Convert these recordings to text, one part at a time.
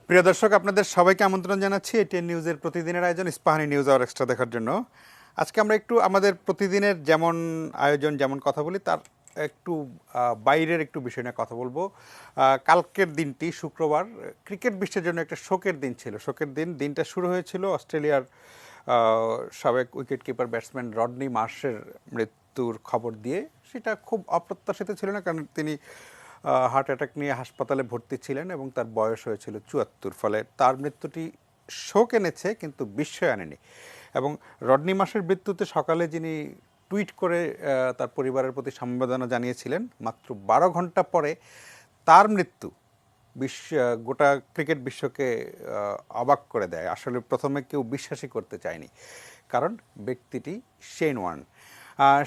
প্রিয় দর্শক, আপনাদের সবাইকে আমন্ত্রণ জানাচ্ছি এটিএন নিউজের প্রতিদিনের আয়োজন ইস্পাহানি নিউজ আওয়ার এক্সট্রা দেখার জন্য। আজকে আমরা একটু আমাদের প্রতিদিনের যেমন আয়োজন যেমন কথা বলি তার একটু বাইরের একটু বিষয় নিয়ে কথা বলবো। কালকের দিনটি শুক্রবার ক্রিকেট বিশ্বের জন্য একটা শোকের দিন ছিল। শোকের দিনটা শুরু হয়েছিল অস্ট্রেলিয়ার সাবেক উইকেট কিপার ব্যাটসম্যান রডনি মার্শের মৃত্যুর খবর দিয়ে। সেটা খুব অপ্রত্যাশিত ছিল না, কারণ তিনি হার্ট অ্যাটাক নিয়ে হাসপাতালে ভর্তি ছিলেন এবং তার বয়স হয়েছিল ৭৪। ফলে তার মৃত্যুটি শোক এনেছে কিন্তু বিস্ময় আনেনি। এবং রডনি মার্শের মৃত্যুতে সকালে যিনি টুইট করে তার পরিবারের প্রতি সমবেদনা জানিয়েছিলেন, মাত্র ১২ ঘন্টা পরে তার মৃত্যু গোটা ক্রিকেট বিশ্বকে অবাক করে দেয়। আসলে প্রথমে কেউ বিশ্বাসই করতে চায়নি, কারণ ব্যক্তিটি শেন ওয়ার্ন।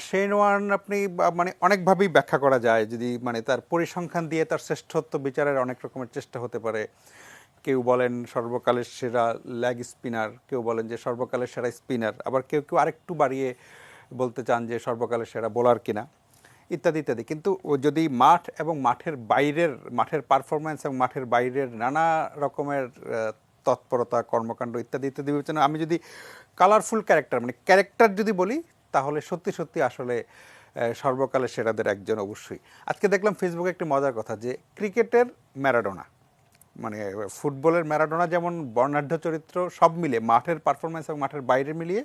শেন ওয়ার্ন আপনি মানে অনেকভাবেই ব্যাখ্যা করা যায়, যদি মানে তার পরিসংখ্যান দিয়ে তার শ্রেষ্ঠত্ব বিচারের অনেক রকমের চেষ্টা হতে পারে। কেউ বলেন সর্বকালের সেরা লেগ স্পিনার, কেউ বলেন যে সর্বকালের সেরা স্পিনার, আবার কেউ কেউ আরেকটু বাড়িয়ে বলতে চান যে সর্বকালের সেরা বোলার কিনা, ইত্যাদি ইত্যাদি। কিন্তু যদি মাঠ এবং মাঠের পারফরম্যান্স এবং মাঠের বাইরের নানা রকমের তৎপরতা, কর্মকাণ্ড ইত্যাদি ইত্যাদি বিবেচনা, আমি যদি কালারফুল ক্যারেক্টার মানে ক্যারেক্টার যদি বলি, তাহলে সত্যি সত্যি আসলে সর্বকালের সেরাদের একজন অবশ্যই। আজকে দেখলাম ফেসবুকে একটি মজার কথা, যে ক্রিকেটের ম্যারাডোনা, মানে ফুটবলের ম্যারাডোনা যেমন বর্ণাঢ্য চরিত্র, সব মিলে মাঠের পারফরমেন্স এবং মাঠের বাইরে মিলিয়ে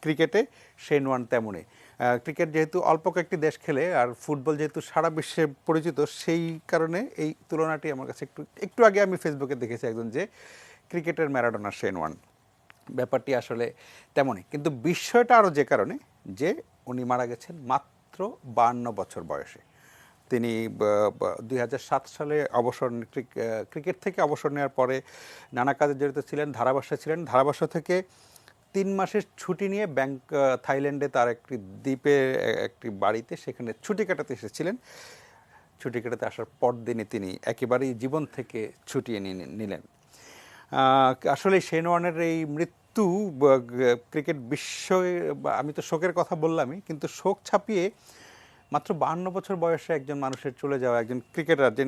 ক্রিকেটে শেন ওয়ার্ন তেমনই। ক্রিকেট যেহেতু অল্প কয়েকটি দেশ খেলে আর ফুটবল যেহেতু সারা বিশ্বে পরিচিত, সেই কারণে এই তুলনাটি আমার কাছে একটু আগে আমি ফেসবুকে দেখেছি একজন, যে ক্রিকেটের ম্যারাডোনা শেন ওয়ার্ন। ব্যাপারটি আসলে তেমনই, কিন্তু বিস্ময়টা আরও যে কারণে, যে উনি মারা গেছেন মাত্র ৫২ বছর বয়সে। তিনি ২০০৭ সালে ক্রিকেট থেকে অবসর নেওয়ার পরে নানা কাজে জড়িত ছিলেন, ধারাভাষ্যে ছিলেন। ধারাভাষ্য থেকে ৩ মাসের ছুটি নিয়ে থাইল্যান্ডে তার একটি দ্বীপে একটি বাড়িতে সেখানে ছুটি কাটাতে এসেছিলেন। ছুটি কাটাতে আসার পর দিনই তিনি একেবারেই জীবন থেকে ছুটিয়ে নিলেন। আসলে শেন ওয়ার্নের এই মৃত্যু ক্রিকেট বিশ্ব, আমি তো শোকের কথা বললামই, কিন্তু শোক ছাপিয়ে মাত্র ৫২ বছর বয়সে একজন মানুষের চলে যাওয়া, একজন ক্রিকেটার যে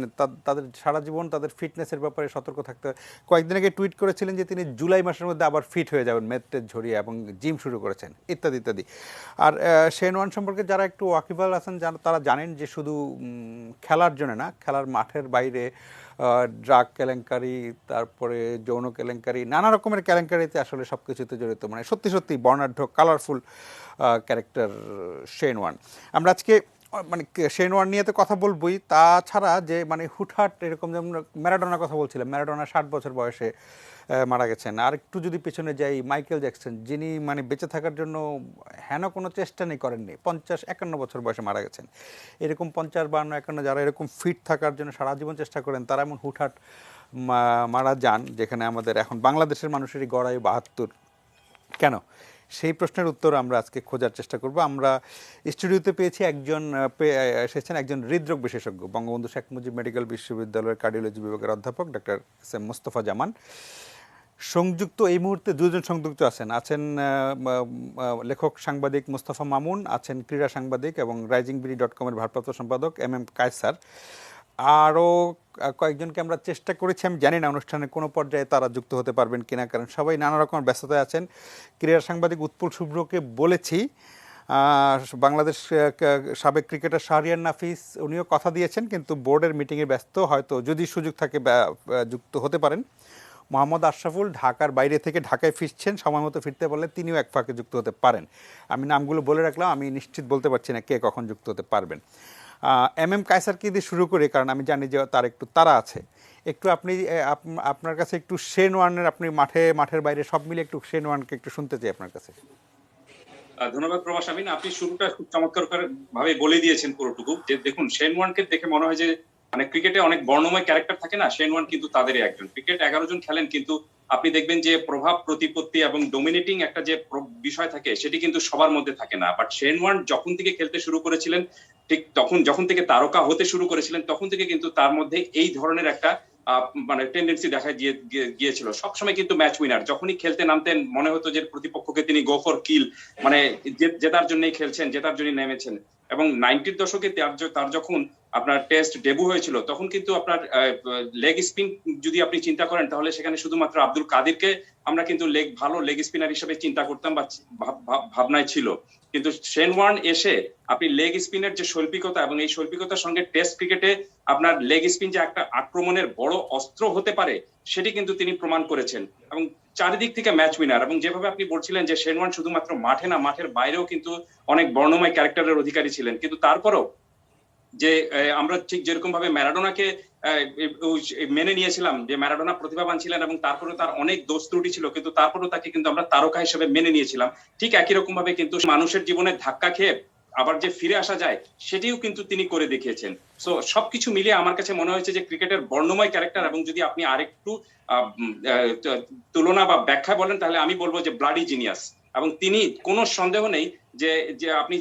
তাদের সারা জীবন তাদের ফিটনেসের ব্যাপারে সতর্ক থাকতে হয়। কয়েকদিন আগে টুইট করেছিলেন যে তিনি জুলাই মাসের মধ্যে আবার ফিট হয়ে যাবেন, মেদ ঝরিয়ে, এবং জিম শুরু করেছেন, ইত্যাদি ইত্যাদি। আর শেন ওয়ার্ন সম্পর্কে যারা একটু ওয়াকিবহাল আছেন, তারা জানেন যে শুধু খেলার জন্য না, খেলার মাঠের বাইরে ড্রাগ কেলেঙ্কারি, তারপরে যৌন কেলেঙ্কারি, নানা রকমের কেলেঙ্কারিতে আসলে সব কিছুতে জড়িত, মানে সত্যি সত্যি বর্ণাঢ্য কালারফুল ক্যারেক্টার শেন ওয়ার্ন। আমরা আজকে মানে শেন ওয়ার্ন নিয়ে তো কথা বলবই, তাছাড়া যে মানে হুটহাট এরকম, যেমন ম্যারাডোনার কথা বলছিলাম, ম্যারাডোনা ৬০ বছর বয়সে মারা গেছেন। আর একটু যদি পেছনে যাই, মাইকেল জ্যাকসন, যিনি মানে বেঁচে থাকার জন্য হেন কোনো চেষ্টা নেই করেননি, ৫০-৫১ বছর বয়সে মারা গেছেন। এরকম ৫০, ৫২, ৫১ যারা এরকম ফিট থাকার জন্য সারা জীবন চেষ্টা করেন, তারা এমন হুটহাট মারা যান, যেখানে আমাদের এখন বাংলাদেশের মানুষেরই গড় আয়ু ৭২। কেন? সেই প্রশ্নের উত্তর আমরা আজকে খোঁজার চেষ্টা করব। আমরা স্টুডিওতে এসেছেন একজন হৃদরোগ বিশেষজ্ঞ, বঙ্গবন্ধু শেখ মুজিব মেডিকেল বিশ্ববিদ্যালয়ের কার্ডিওলজি বিভাগের অধ্যাপক ডক্টর এস এম মোস্তফা জামান। এই মুহূর্তে দুজন সংযুক্ত আছেন লেখক সাংবাদিক মোস্তফা মামুন, আছেন ক্রীড়া সাংবাদিক এবং risingbeady.com-এর ভারপ্রাপ্ত সম্পাদক এম কায়সার। আরও কয়েকজনকে আমরা চেষ্টা করেছি, আমি জানি না অনুষ্ঠানের কোনো পর্যায়ে তারা যুক্ত হতে পারবেন কিনা, কারণ সবাই নানা রকমের ব্যস্ততায় আছেন। ক্রীড়া সাংবাদিক উৎপল শুভ্রকে বলেছি, বাংলাদেশ সাবেক ক্রিকেটার শাহরিয়ার নাফিস, উনিও কথা দিয়েছেন, কিন্তু বোর্ডের মিটিংয়ে ব্যস্ত, হয়তো যদি সুযোগ থাকে যুক্ত হতে পারেন। মোহাম্মদ আশরাফুল ঢাকার বাইরে থেকে ঢাকায় ফিরছেন, সময় মতো ফিরতে বললে তিনিও এক ফাঁকে যুক্ত হতে পারেন। আমি নামগুলো বলে রাখলাম, আমি নিশ্চিত বলতে পারছি না কে কখন যুক্ত হতে পারবেন। এম কায়সারকে দিয়ে শুরু করি, কারণ আমি জানি যে তার একটু তাড়া আছে। একটু আপনি আপনার কাছে একটু শেন ওয়ার্নের, আপনি মাঠের বাইরে সব মিলে একটু শেন ওয়ার্নকে একটু শুনতে চাই আপনার কাছে। ধন্যবাদ প্রবাস আমিন, আপনি শুরুটা খুব চমৎকার ভাবে বলে দিয়েছেন পুরোটুকু। যে দেখুন, শেন ওয়ার্নকে দেখে মনে হয় যে মানে ক্রিকেটে অনেক বর্ণময় ক্যারেক্টার থাকে না, শেন ওয়ার্ন কিন্তু তাদেরই একজন। ক্রিকেট ১১ জন খেলেন, কিন্তু আপনি দেখবেন যে প্রভাব প্রতিপত্তি এবং ডোমিনেটিং একটা যে বিষয় থাকে, সেটি কিন্তু সবার মধ্যে থাকে না। বাট শেন ওয়ার্ন যখন থেকে খেলতে শুরু করেছিলেন, ঠিক যখন থেকে তারকা হতে শুরু করেছিলেন, তখন থেকে কিন্তু তার মধ্যে এই ধরনের একটা মানে টেন্ডেন্সি দেখা গিয়েছিল। সবসময় কিন্তু ম্যাচ উইনার, যখনই খেলতে নামতেন মনে হতো যে প্রতিপক্ষকে তিনি গো ফর কিল, মানে জেতার জন্যই খেলছেন, জেতার জন্যই নেমেছেন। এবং 90-র দশকে তার যখন আপনার টেস্ট ডেবু হয়েছিল তখন কিন্তু আপনার লেগ স্পিন যদি আপনি চিন্তা করেন তাহলে সেখানে শুধুমাত্র আব্দুল কাদিরকে আমরা কিন্তু ভালো লেগ স্পিনার হিসেবে চিন্তা করতাম বা ভাবনায় ছিল। কিন্তু শেন ওয়ার্ন এসে আপনি লেগ স্পিনের যে শৈল্পিকতা এবং এই শৈল্পিকতার সঙ্গে টেস্ট ক্রিকেটে আপনার লেগ স্পিন যে একটা আক্রমণের বড় অস্ত্র হতে পারে সেটি কিন্তু তিনি প্রমাণ করেছেন এবং চারিদিক থেকে ম্যাচ উইনার। এবং যেভাবে আপনি বলছিলেন যে শেন ওয়ার্ন শুধুমাত্র মাঠে না, মাঠের বাইরেও কিন্তু অনেক বর্ণময় ক্যারেক্টারের অধিকারী ছিলেন। কিন্তু তারপরও যে আমরা ঠিক যেরকম ভাবে ম্যারাডোনাকে মেনে নিয়েছিলাম যে ম্যারাডোনা প্রতিভাবান ছিলেন এবং তারপরে তার অনেক দোষ ত্রুটি ছিল, কিন্তু তারপরেও তাকে কিন্তু আমরা তারকা হিসেবে মেনে নিয়েছিলাম, ঠিক একই রকম ভাবে কিন্তু মানুষের জীবনে ধাক্কা খেয়ে আবার যে ফিরে আসা যায় সেটিও কিন্তু তিনি করে দেখিয়েছেন। সো সবকিছু মিলিয়ে আমার কাছে মনে হয়েছে যে ক্রিকেটের বর্ণময় ক্যারেক্টার। এবং যদি আপনি আরেকটু তুলনা বা ব্যাখ্যা বলেন তাহলে আমি বলবো যে ব্লাডি জিনিয়াস। এবং তিনি কোনো সন্দেহ নেই যে যে আপনি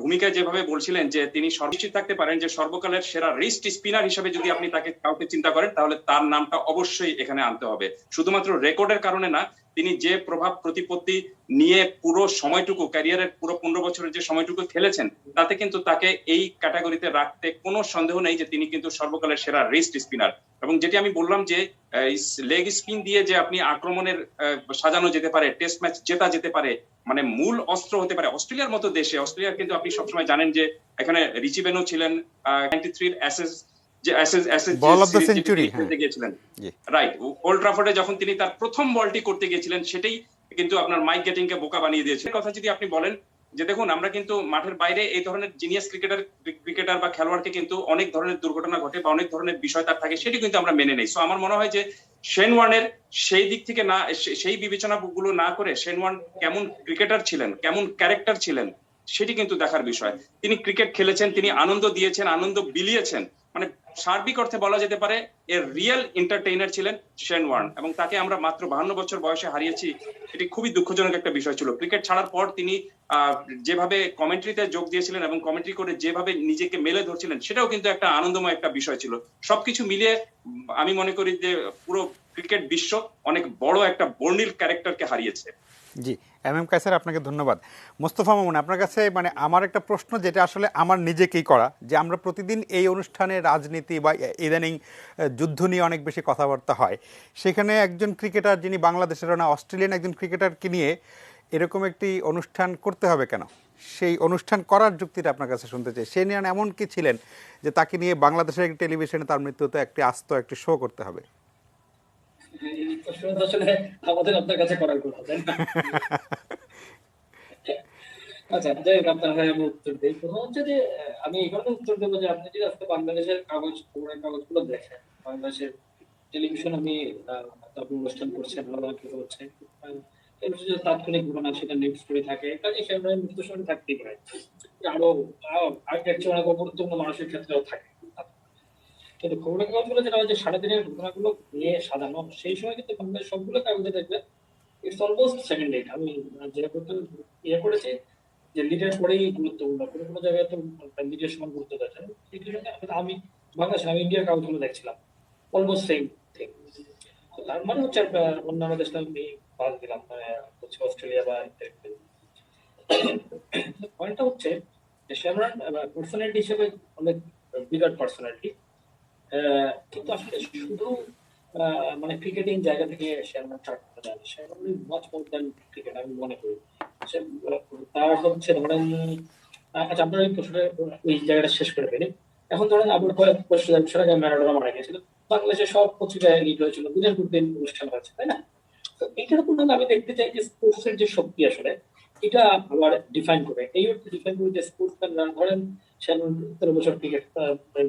ভূমিকায় যেভাবে বলছিলেন যে তিনি সর্বনিশ্চিত থাকতে পারেন যে সর্বকালের সেরা রিস্ট স্পিনার হিসেবে যদি আপনি তাকে কাউকে চিন্তা করেন তাহলে তার নামটা অবশ্যই এখানে আনতে হবে। শুধুমাত্র রেকর্ডের কারণে না, তিনি যে প্রভাব প্রতিপত্তি নিয়ে পুরো সময়টুকু ক্যারিয়ারের পুরো 15 বছরের যে সময়টুকু খেলেছেন তাতে কিন্তু তাকে এই ক্যাটাগরিতে রাখতে কোনো সন্দেহ নেই যে তিনি কিন্তু সর্বকালের সেরা রিস্ট স্পিনার। এবং যেটি আমি বললাম যে লেগ স্পিন দিয়ে যে আপনি আক্রমণের সাজানো যেতে পারে, টেস্ট ম্যাচ জেতা যেতে পারে, মানে মূল অস্ত্র হতে পারে। অস্ট্রেলিয়ার মতো দেশে, অস্ট্রেলিয়ার কিন্তু আপনি সবসময় জানেন যে এখানে রিচি বেনো ছিলেন 93 অ্যাসেস যে বল অফ দ্য সেঞ্চুরি খেলতে গিয়েছিলেন, রাইট। ওল্ড ট্রাফোর্ডে যখন তিনি তার প্রথম বলটি করতে গিয়েছিলেন সেটাই কিন্তু আপনার মাইক গেটিংকে বোকা বানিয়ে দিয়েছে। কথা যদি আপনি বলেন যে দেখুন আমরা কিন্তু মাঠের বাইরে এই ধরনের জিনিয়াস ক্রিকেটার বা খেলোয়াড়কে কিন্তু অনেক ধরনের দুর্ঘটনা ঘটে বা অনেক ধরনের বিষয় তার থাকে, সেটি কিন্তু আমরা মেনে নেই। সো আমার মনে হয় যে শেন ওয়ার্নের সেই দিক থেকে না, সেই বিবেচনাগুলো না করে শেন ওয়ার্ন কেমন ক্রিকেটার ছিলেন, কেমন ক্যারেক্টার ছিলেন সেটি কিন্তু দেখার বিষয়। তিনি ক্রিকেট খেলেছেন, তিনি আনন্দ দিয়েছেন, আনন্দ বিলিয়েছেন, মানে সার্বিক অর্থে বলা যেতে পারে এর রিয়েল এন্টারটেইনার ছিলেন শেন ওয়ার্ন। এবং তাকে আমরা মাত্র 52 বছর বয়সে হারিয়েছি, এটি খুবই দুঃখজনক একটা বিষয় ছিল। ক্রিকেট ছাড়ার পর তিনি যেভাবে কমেন্ট্রিতে যোগ দিয়েছিলেন এবং কমেন্ট্রি করে যেভাবে নিজেকে মেলে ধরছিলেন সেটাও কিন্তু একটা আনন্দময় একটা বিষয় ছিল। সবকিছু মিলিয়ে আমি মনে করি যে পুরো ক্রিকেট বিশ্ব অনেক বড় একটা বর্ণিল ক্যারেক্টারকে হারিয়েছে। জি, এম কায়সার, আপনাকে ধন্যবাদ। মোস্তফা মামুন, আপনার কাছে মানে আমার একটা প্রশ্ন, যেটা আসলে আমার নিজেকেই করা, যে আমরা প্রতিদিন এই অনুষ্ঠানে রাজনীতি বা ইদানিং যুদ্ধ নিয়ে অনেক বেশি কথাবার্তা হয়, সেখানে একজন ক্রিকেটার যিনি বাংলাদেশের না অস্ট্রেলিয়ান একজন ক্রিকেটারকে নিয়ে এরকম একটি অনুষ্ঠান করতে হবে কেন? সেই অনুষ্ঠান করার যুক্তিটা আপনার কাছে শুনতে চাই। সে নিয়ে এমন কি ছিলেন যে তাকে নিয়ে বাংলাদেশের একটি টেলিভিশনে তার মৃত্যুতে একটি আস্ত একটি শো করতে হবে? আসলে আমাদের আপনার কাছে করার কথা, তাই না? আচ্ছা, যাই হোক, আপনার হয়ে আমি উত্তর দিই। প্রথম হচ্ছে যে আমি এই কারণে উত্তর দেবো যে আপনি যদি আজকে বাংলাদেশের খবরের কাগজগুলো দেখেন, বাংলাদেশের টেলিভিশন আমি আপনি অনুষ্ঠান করছেন, ভালো কিছু হচ্ছে, টেলিভিশনে তাৎক্ষণিক ঘটনা সেটা নিউজ করে থাকে, কাজে সেখানে মৃত্যুর সময় থাকতেই পারে। আরো আগের চেয়ে অনেক গুরুত্বপূর্ণ মানুষের ক্ষেত্রেও থাকে। কিন্তু খবরের কাগজগুলো যেটা হয় যে সারাদিনের ঘটনাগুলো নিয়ে সাজানো, সেই সময় কিন্তু বাংলাদেশ সবগুলো কাগজে দেখবে ইটস অলমোস্ট সেকেন্ড লিড। আমি যেটা করতে ইয়ে করেছি যে লিডের পরেই গুরুত্বপূর্ণ, কোনো কোনো জায়গায় তো লিডের সমান গুরুত্ব দেয় না। আমি বাংলাদেশ, আমি ইন্ডিয়ার কাগজগুলো দেখছিলাম, অলমোস্ট সেম থিং। তার মানে হচ্ছে অন্যান্য দেশটা আমি বাদ দিলাম, মানে হচ্ছে অস্ট্রেলিয়া বা পয়েন্টটা হচ্ছে যে শেমরন পার্সোনালিটি হিসেবে অনেক বিরাট পার্সোনালিটি, কিন্তু আসলে শুধু মানে ক্রিকেটিং জায়গা থেকে শেমরন চার্ট করা যায় না। শেমরন মাচ মোর দ্যান ক্রিকেট আমি মনে করি। তার হচ্ছে ধরেন, আচ্ছা আপনার ওই প্রশ্নটা ওই জায়গাটা শেষ করে ফেলি। এখন ধরেন আপনার কয়েক বছর আগে ম্যারাডোনা মারা গেছিল, বাংলাদেশের সব পত্রিকায় লিড হয়েছিল, দিনের পর দিন অনুষ্ঠান হয়েছে, তাই না? তো এইটার উপর আমি দেখতে চাই যে স্পোর্টস এর যে শক্তি আসলে এটা আবার ডিফাইন করে, এই অর্থে ডিফাইন করে যে স্পোর্টসম্যানরা ধরেন 13 বছর ক্রিকেট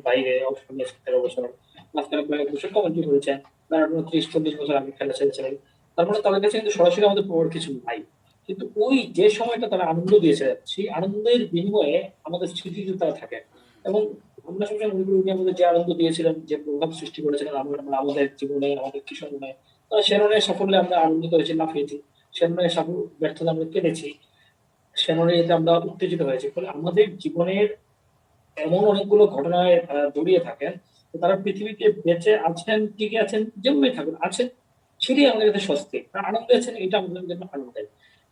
বাইরে অংশ নিয়েছে, 13 বছর মাঝখানে কয়েক বছর কমেন্ট্রি করেছেন, ম্যারাডোনা 30-40 বছর আগে খেলা ছেড়েছিলেন। তার মানে তাদের কাছে কিন্তু সরাসরি আমাদের পাওয়ার কিছু নাই, কিন্তু ওই যে সময়টা তারা আনন্দ দিয়েছে সেই আনন্দের বিনিময়ে আমাদের স্মৃতিতে তারা থাকে। এবং আমরা সবসময় মনে করি আমাদের যে আনন্দ দিয়েছিলেন, যে প্রভাব সৃষ্টি করেছিলেন আমাদের জীবনে, আমাদের কিশোরমনে, তারা শেরনের সাফল্যে আমরা আনন্দিত হয়েছি, লাফিয়েছি, শেরনের ব্যর্থতা আমরা কেঁদেছি, শেরনের এতে আমরা উত্তেজিত হয়েছি। ফলে আমাদের জীবনের এমন অনেকগুলো ঘটনায় জড়িয়ে থাকেন, তারা পৃথিবীতে বেঁচে আছেন, টিকে আছেন, যেভাবে থাকুন আছেন, সেটাই আমাদের কাছে স্বস্তি। তারা আনন্দে আছেন, এটা আমাদের জন্য আনন্দের।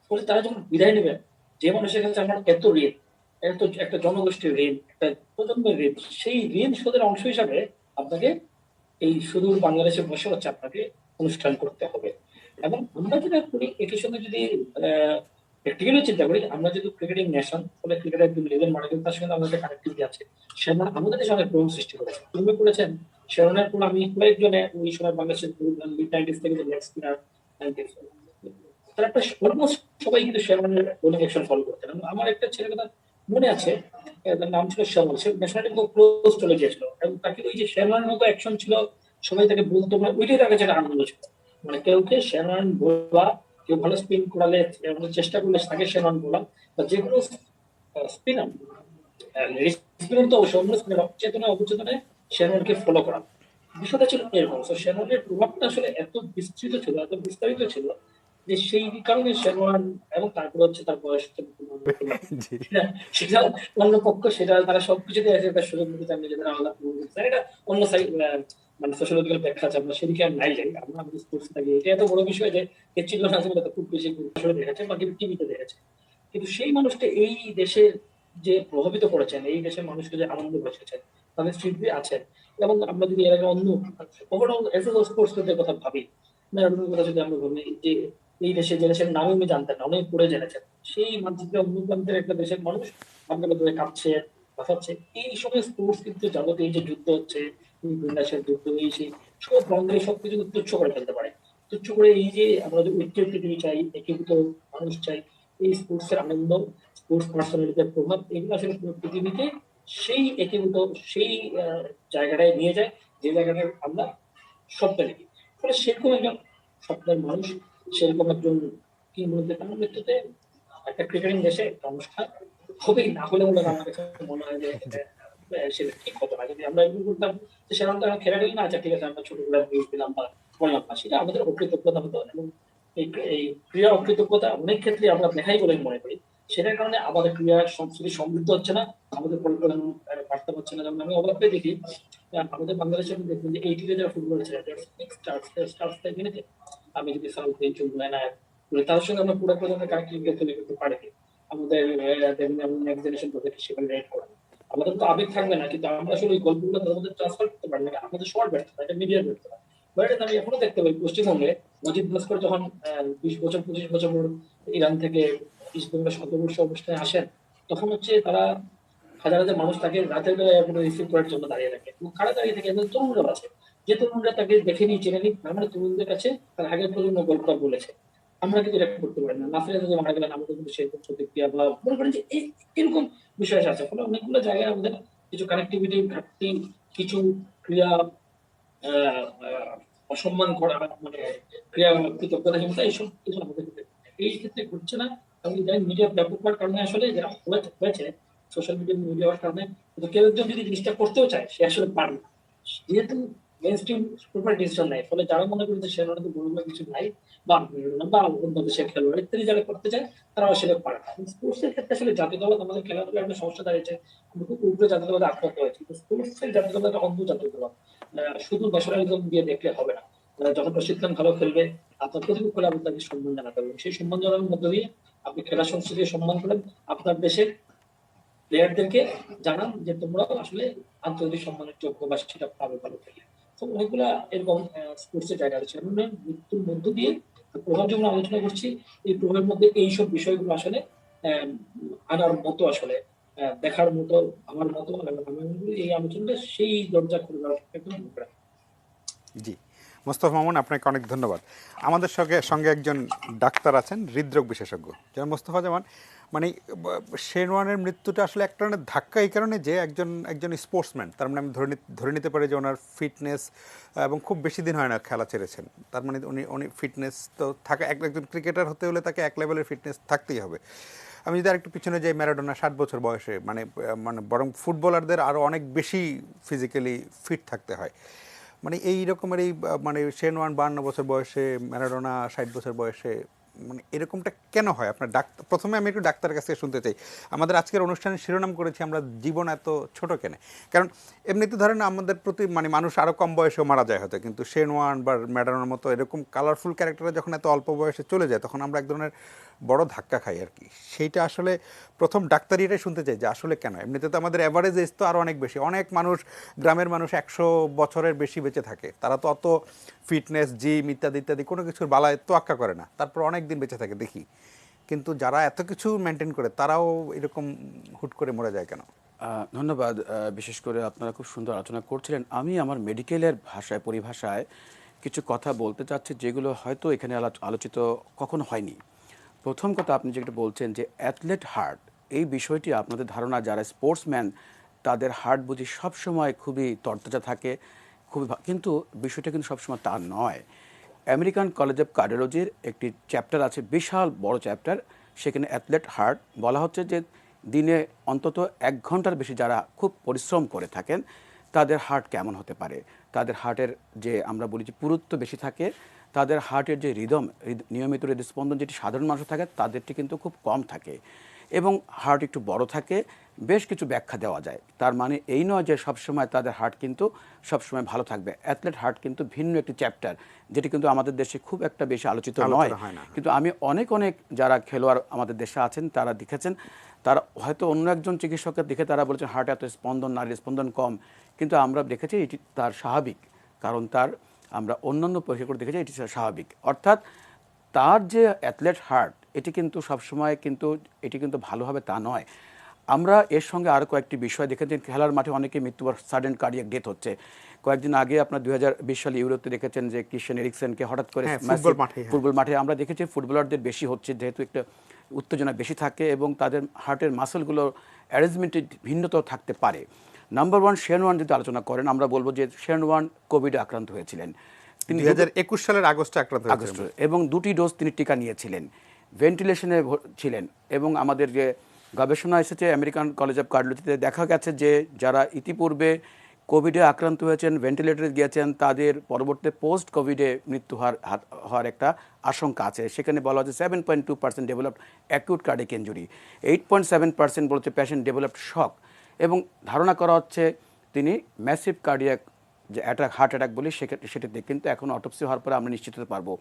ফলে তারা যখন বিদায় নেবেন, যে মানুষের কাছে আমার এত ঋণ, এটা তো একটা জনগোষ্ঠীর ঋণ, একটা প্রজন্মের ঋণ। সেই ঋণ শোধের অংশ হিসাবে আপনাকে এই সুদূর বাংলাদেশে বসে হচ্ছে আপনাকে অনুষ্ঠান করতে হবে। এবং আমরা যেটা করি একই সঙ্গে যদি প্র্যাকটিক্যালি চিন্তা করি, আমরা যেহেতু ক্রিকেটিং নেশন, ফলে ক্রিকেটের একদম লেভেল মানে কিন্তু তার সঙ্গে আমাদের কানেক্টিভিটি আছে। সেরকম আমাদের দেশে অনেক প্রভাব সৃষ্টি করেছে, তুমি করেছেন শেরনের পর আমি কয়েকজনে ওই সময় বাংলাদেশের মিড নাইনটিস থেকে যে লেগ স্পিনার, তারা একটা অলমোস্ট সবাই কিন্তু শেরনের বোলিং অ্যাকশন ফলো করতেন। এবং আমার একটা ছেলের কথা মনে আছে, তার নাম ছিল শ্যামল, সে ন্যাশনাল টিম খুব ক্লোজ চলে গিয়েছিল এবং তাকে ওই যে শেরনের মতো অ্যাকশন ছিল, সবাই তাকে বলতো, মানে ওইটাই তার কাছে একটা আনন্দ ছিল। মানে কেউকে শেরন বলা, কেউ ভালো স্পিন করালে চেষ্টা করলে তাকে শেরন বলা, বা যে কোনো স্পিনার, স্পিনার তো অবশ্যই অন্য স্পিনার অচেতনে অবচেতনে শেরনকে ফলো করা, বিষয়টা ছিল এরকম। তো শেরনের প্রভাবটা আসলে এত বিস্তৃত ছিল, এত বিস্তারিত ছিল, যে সেই কারণে শেরওয়ান, এবং তারপর হচ্ছে তার বয়স জি সেটা সেটা অন্য পক্ষ, সেটা তারা সবকিছুতে আছে একটা সুযোগ নিতে চান নিজেদের আলাদা প্রমাণ করতে চান। এটা অন্য সাইড, মানে সোশ্যালজিক্যাল ব্যাখ্যা আছে, আমরা সেদিকে আর নাই যাই, আমরা আমাদের স্পোর্টস থাকি। এটা এত বড় বিষয় যে এর চিহ্ন আসলে তো খুব বেশি আসলে দেখেছে বা টিভিতে দেখেছে। কিন্তু সেই মানুষটা এই দেশে যে প্রভাবিত করেছেন, এই দেশের মানুষকে যে আনন্দ বসেছেন, তাদের শিল্পী আছেন। এবং আমরা যদি এর আগে অন্য ওভারঅল এস স্পোর্টস কথা ভাবি, ম্যারাডোনার কথা যদি আমরা ভাবি, যে এই দেশে যে দেশের নামই আমি জানতেন না, অনেক পড়ে জেনেছেন, সেই মানচিত্রে অন্য প্রান্তের একটা দেশের মানুষ আপনাকে ধরে কাঁপছে, লাফাচ্ছে। এই সময় স্পোর্টস কিন্তু যাবতীয় এই যে যুদ্ধ হচ্ছে, এই বিন্যাসের যুদ্ধ, এই সেই সব রঙে সবকিছু তুচ্ছ করে ফেলতে পারে। তুচ্ছ করে এই যে আমরা যে ঐক্যের পৃথিবী চাই, একীভূত মানুষ চাই, এই স্পোর্টস এর আনন্দ, স্পোর্টস পার্সোনালিটির প্রভাব, এগুলো আসলে পুরো পৃথিবীকে সেই একীভূত, সেই জায়গাটায় নিয়ে যায়, যে জায়গাটায় আমরা স্বপ্ন দেখি। ফলে সেরকম একজন স্বপ্নের মানুষ, সেরকম একজন কিংবদন্তি, তার মৃত্যুতে একটা ক্রিকেটিং দেশে একটা অনুষ্ঠান হবেই, না হলে বলে আমার কাছে মনে হয় যে জি সেটা ঠিক হতো না। যদি আমরা এগুলো করতাম যে সেরকম তো খেলা গেল না, আচ্ছা ঠিক আছে আমরা ছোটবেলায় নিউজ দিলাম বা বললাম না, সেটা আমাদের অকৃতজ্ঞতা হতো। এবং এই ক্রীড়া অকৃতজ্ঞতা অনেক ক্ষেত্রে আমরা দেখাই বলে মনে করি। সেটার কারণে আমাদের ক্রীড়া সংস্কৃতি সমৃদ্ধ হচ্ছে না, আমাদের পরিকল্পনা বার্তা হচ্ছে না। যেমন আমি অবাক পেয়ে দেখি, আমাদের বাংলাদেশে দেখবেন যে এইটিতে যারা ফুটবল ছিল, আমি যদি সাউথ বেঞ্চুল নায়ক বলে, তাদের সঙ্গে আমরা পুরো প্রজন্মের কানেক্টিভিটি তৈরি করতে পারি। আমাদের নেক্সট জেনারেশন তাদেরকে সেখানে রেড করা, আমাদের তো আবেগ থাকবে না, কিন্তু আমরা আসলে ওই গল্পগুলো তাদের মধ্যে ট্রান্সফার করতে পারি না, আমাদের সবার ব্যর্থতা, এটা মিডিয়ার ব্যর্থতা। বাট আমি এখনো দেখতে পাই পশ্চিমবঙ্গে অজিত ভাস্কর যখন 20 বছর 25 বছর ইরান থেকে ইস্ট বেঙ্গল শতবর্ষ অবস্থায় আসেন, তখন হচ্ছে তারা হাজার হাজার মানুষ তাকে রাতের বেলা এয়ারপোর্টে রিসিভ করার জন্য দাঁড়িয়ে থাকে, এবং কারা দাঁড়িয়ে থাকে, এদের তরুণরা আছে, যে তরুণরা তাকে দেখে নিয়ে চেনে নিক, তার মানে তরুণদের কাছে তার আগের প্রজন্ম গল্পটা বলেছে। আমরা কিন্তু এটা করতে পারি না। নাফিরা যদি মারা গেলেন, আমাদের কিন্তু সেরকম প্রতিক্রিয়া বা মনে করেন যে এরকম বিষয় আছে। ফলে অনেকগুলো জায়গায় আমাদের কিছু কানেক্টিভিটি ঘাটতি, কিছু ক্রিয়া অসম্মান করা, মানে ক্রিয়া কৃতজ্ঞতাহীনতা, এইসব কিছু আমাদের ক্ষেত্রে এই ক্ষেত্রে ঘটছে না। এবং ইদানিং মিডিয়া ব্যাপক হওয়ার কারণে আসলে যারা হয়েছে, সোশ্যাল মিডিয়া হওয়ার কারণে, কিন্তু কেউ একজন যদি জিনিসটা করতেও চায় সে আসলে পারে না, যেহেতু মেইন স্ট্রিম প্রপার ডিসিশন নেয়। ফলে যারা মনে করেন যে সেখানে তো বড় কিছু নাই, বা বা অন্য দেশের খেলোয়াড় ইত্যাদি যারা করতে চায়, তারা আসলে পারে না। স্পোর্টস এর ক্ষেত্রে আসলে জাতীয়তাবাদ আমাদের খেলাধুলার একটা সমস্যা দাঁড়িয়েছে, আমরা খুব উগ্র জাতীয়তাবাদে আক্রান্ত হয়েছে। স্পোর্টস এর জাতীয়তাবাদ একটা অন্ধ জাতীয়তাবাদ, শুধু ন্যাশনালিজম দিয়ে দেখলে হবে না। যখন প্রশিক্ষণ ভালো খেলবে, আপনার প্রতিপক্ষ হলে আপনি তাকে সম্মান জানাতে হবে, সেই সম্মান জানানোর মধ্য দিয়ে আপনি খেলা সংস্কৃতিকে সম্মান করেন, আপনার দেশের প্লেয়ারদেরকে জানান যে তোমরা আসলে আন্তর্জাতিক সম্মানের যোগ্য, বা সেটা পাবে ভালো খেলে। তো অনেকগুলা এরকম স্পোর্টস এর জায়গা আছে। আমরা মৃত্যুর মধ্য দিয়ে প্রভাব যেমন আলোচনা করছি, এই প্রভাবের মধ্যে এইসব বিষয়গুলো আসলে আহ, আনার মতো, আসলে দেখার মতো, আমার মতো, এই আলোচনাটা সেই দরজা খুলে দেওয়ার একদম দরকার। জি মোস্তফা মামুন, আপনাকে অনেক ধন্যবাদ। আমাদের সঙ্গে সঙ্গে একজন ডাক্তার আছেন, হৃদরোগ বিশেষজ্ঞ, যেমন মোস্তফা জামান। মানে শেরওয়ানের মৃত্যুটা আসলে এক ধরনের ধাক্কা এই কারণে যে একজন একজন স্পোর্টসম্যান, তার মানে আমি ধরে নিতে পারি যে ওনার ফিটনেস, এবং খুব বেশি দিন হয় না খেলা ছেড়েছেন, তার মানে উনি উনি ফিটনেস তো থাকে, একজন ক্রিকেটার হতে হলে তাকে এক লেভেলের ফিটনেস থাকতেই হবে। আমি যদি আরেকটু পিছনে যাই, ম্যারাডোনা 60 বছর বয়সে, মানে মানে বরং ফুটবলারদের আরও অনেক বেশি ফিজিক্যালি ফিট থাকতে হয়। মানে এই রকমের এই মানে শেনওয়ান 52 বছর বয়সে, ম্যারাডোনা 60 বছর বয়সে, মানে এরকমটা কেন হয়? আপনার ডাক্তার, প্রথমে আমি একটু ডাক্তারের কাছে শুনতে চাই। আমাদের আজকের অনুষ্ঠানের শিরোনাম করেছি আমরা জীবন এত ছোট কেন। কারণ এমনিতে ধরেন আমাদের প্রতি মানে মানুষ আরও কম বয়সেও মারা যায় হয়তো, কিন্তু শেন ওয়ার্ন বা ম্যাডানোর মতো এরকম কালারফুল ক্যারেক্টাররা যখন এত অল্প বয়সে চলে যায় তখন আমরা এক ধরনের বড় ধাক্কা খাই আর কি। সেইটা আসলে প্রথম ডাক্তারিটাই শুনতে চাই যে আসলে কেন। এমনিতে তো আমাদের অ্যাভারেজ এজ তো আরও অনেক বেশি, অনেক মানুষ, গ্রামের মানুষ 100 বছরের বেশি বেঁচে থাকে, তারা তো অত ফিটনেস জিম ইত্যাদি ইত্যাদি কোনো কিছুর বালায় তোয়াক্কা করে না, তারপর অনেক দিন বেঁচে থাকে দেখি। কিন্তু যারা এত কিছু মেনটেন করে তারাও এরকম হুট করে মরে যায় কেন? ধন্যবাদ। বিশেষ করে আপনারা খুব সুন্দর আলোচনা করছিলেন। আমি আমার মেডিকেলের ভাষায়, পরিভাষায় কিছু কথা বলতে চাচ্ছি যেগুলো হয়তো এখানে আলোচিত কখনো হয়নি। প্রথম কথা, আপনি যেটা বলছেন যে অ্যাথলেট হার্ট, এই বিষয়টি আপনাদের ধারণা যারা স্পোর্টসম্যান তাদের হার্ট বুঝি সবসময় খুবই তরতাজা থাকে, খুবই কিন্তু বিষয়টা কিন্তু সবসময় তা নয়। আমেরিকান কলেজ অফ কার্ডিওলজির একটি চ্যাপ্টার আছে, বিশাল বড় চ্যাপ্টার, সেখানে অ্যাথলেট হার্ট বলা হচ্ছে যে দিনে অন্তত 1 ঘন্টার বেশি যারা খুব পরিশ্রম করে থাকেন তাদের হার্ট কেমন হতে পারে, তাদের হার্টের যে আমরা বলি যে পুরুত্ব বেশি থাকে, তাদের হার্টের যে নিয়মিত হৃদস্পন্দন যেটি সাধারণ মানুষ থাকে তাদেরটি কিন্তু খুব কম থাকে, এবং হার্ট একটু বড় থাকে। বেশ কিছু ব্যাখ্যা দেওয়া যায়, তার মানে এই নয় যে সবসময় তাদের হার্ট কিন্তু সবসময় ভালো থাকবে। অ্যাথলেট হার্ট কিন্তু ভিন্ন একটি চ্যাপ্টার, যেটি কিন্তু আমাদের দেশে খুব একটা বেশি আলোচিত নয়। কিন্তু আমি অনেক যারা খেলোয়াড় আমাদের দেশে আছেন তারা দেখেছেন, তারা হয়তো অন্য একজন চিকিৎসকের দেখে তারা বলেছেন হার্ট এত স্পন্দন, নারীর স্পন্দন কম, কিন্তু আমরা দেখেছি এটি তার স্বাভাবিক, কারণ তার আমরা অন্যান্য পরীক্ষা করে দেখেছি এটি স্বাভাবিক। অর্থাৎ তার যে অ্যাথলেট হার্ট এটি কিন্তু সবসময় কিন্তু এটি কিন্তু ভালো হবে তা নয়। আমরা এর সঙ্গে আরও কয়েকটি বিষয় দেখেছি, খেলার মাঠে অনেকে মৃত্যুর সাডেন কার্ডিয়াক ডেথ হচ্ছে। কয়েকদিন আগে আপনার 2020 সালে ইউরোপে দেখেছেন যে ক্রিশ্চিয়ান এরিকসেনকে হঠাৎ করে ফুটবল মাঠে আমরা দেখেছি ফুটবলারদের বেশি হচ্ছে, যেহেতু একটা উত্তেজনা বেশি থাকে এবং তাদের হার্টের মাসেলগুলোর অ্যারেঞ্জমেন্টে ভিন্নতা থাকতে পারে। নাম্বার 1 শেন ওয়ার্ন যদি আলোচনা করেন, আমরা বলবো যে শেন ওয়ার্ন কোভিডে আক্রান্ত হয়েছিলেন, তিনি 2021 সালের আগস্টে আক্রান্ত হয়েছিলেন এবং 2টি ডোজ তিনি টিকা নিয়েছিলেন, ভেন্টিলেশনে ছিলেন। এবং আমাদের যে গবেষণা এসেছে আমেরিকান কলেজ অফ কার্ডিওলজিতে, দেখা গেছে যে যারা ইতিপূর্বে কোভিডে আক্রান্ত হয়েছেন, ভেন্টিলেটরে গিয়েছেন, তাদের পরবর্তীতে পোস্ট কোভিডে মৃত্যু হওয়ার একটা আশঙ্কা আছে। সেখানে বলা হচ্ছে 7.2% ডেভেলপড অ্যাকিউট কার্ডিয়াক ইনজুরি, 8.7% বলছে পেশেন্ট ডেভেলপড শক, এবং ধারণা করা হচ্ছে তিনি ম্যাসিভ কার্ডিয়াক যে হার্ট অ্যাটাক বলি সেটাতে, কিন্তু এখন অটোপসি হওয়ার পরে আমরা নিশ্চিত হতে পারবো।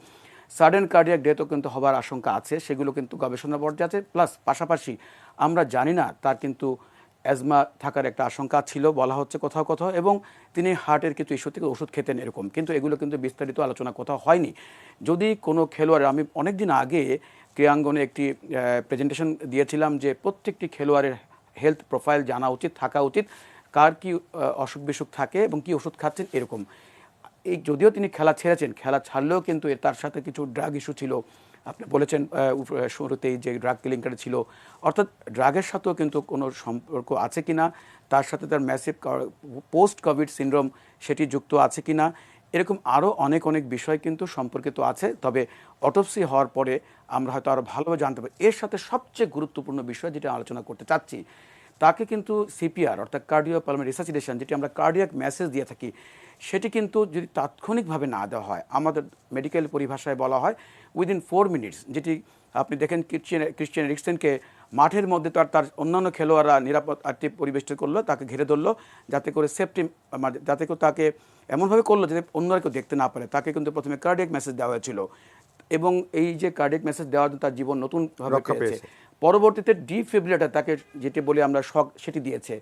সাডেন কার্ডিয়াক ডেথও কিন্তু হওয়ার আশঙ্কা আছে, সেগুলো কিন্তু গবেষণা পর্যায়ে আছে। প্লাস পাশাপাশি আমরা জানি না তার কিন্তু অ্যাজমা থাকার একটা আশঙ্কা ছিল বলা হচ্ছে কোথাও কোথাও, এবং তিনি হার্টের কিছু ইস্যু থেকে ওষুধ খেতেন এরকম, কিন্তু এগুলো কিন্তু বিস্তারিত আলোচনা কোথাও হয়নি। যদি কোনো খেলোয়াড়, আমি অনেক দিন আগে ক্রীড়াঙ্গনে একটি প্রেজেন্টেশন দিয়েছিলাম যে প্রত্যেকটি খেলোয়াড়ের হেলথ প্রোফাইল জানা উচিত, থাকা উচিত, কার কি অসুখ বিসুখ থাকে এবং কি ওষুধ খাচ্ছেন এরকম। এই যদিও তিনি খেলা ছেড়েছেন, খেলা ছাড়লেও কিন্তু তার সাথে কিছু ড্রাগ ইস্যু ছিল, আপনি বলেছেন শুরুতেই যে ড্রাগ কেলেঙ্কারি ছিল, অর্থাৎ ড্রাগের সাথেও কিন্তু কোনো সম্পর্ক আছে কিনা, তার সাথে তার ম্যাসিভ পোস্ট কোভিড সিনড্রোম সেটি যুক্ত আছে কিনা, এরকম আরও অনেক বিষয় কিন্তু সম্পর্কিত আছে। তবে অটোপসি হওয়ার পরে আমরা হয়তো আরও ভালোভাবে জানতে পারি। এর সাথে সবচেয়ে গুরুত্বপূর্ণ বিষয় যেটা আলোচনা করতে চাচ্ছি, তাকে কিন্তু সিপিআর অর্থাৎ কার্ডিওপালমোনারি রিসাসিটেশন, যেটি আমরা কার্ডিয়াক মেসেজ দিয়ে থাকি, সেটি কিন্তু যদি তাৎক্ষণিকভাবে না দেওয়া হয়, আমাদের মেডিকেল পরিভাষায় বলা হয় উইদিন 4 মিনিটস, যেটি আপনি দেখেন ক্রিশ্চিয়ান এরিকসেনকে মাঠের মধ্যে তার অন্যান্য খেলোয়াড়রা নিরাপদ আটটি পরিবেষ্টিত করলো, তাকে ঘিরে ধরলো, যাতে করে সেফটি, যাতে করে তাকে এমনভাবে করলো যাতে অন্যরা কেউ দেখতে না পারে। তাকে কিন্তু প্রথমে কার্ডিয়াক মেসেজ দেওয়া হয়েছিল, এবং এই যে কার্ডিয়াক মেসেজ দেওয়ার জন্য তার জীবন নতুনভাবে পেয়েছে। পরবর্তীতে ডিফিব্রিলেটর, তাকে যেটি বলি আমরা শক, সেটি দিয়েছে,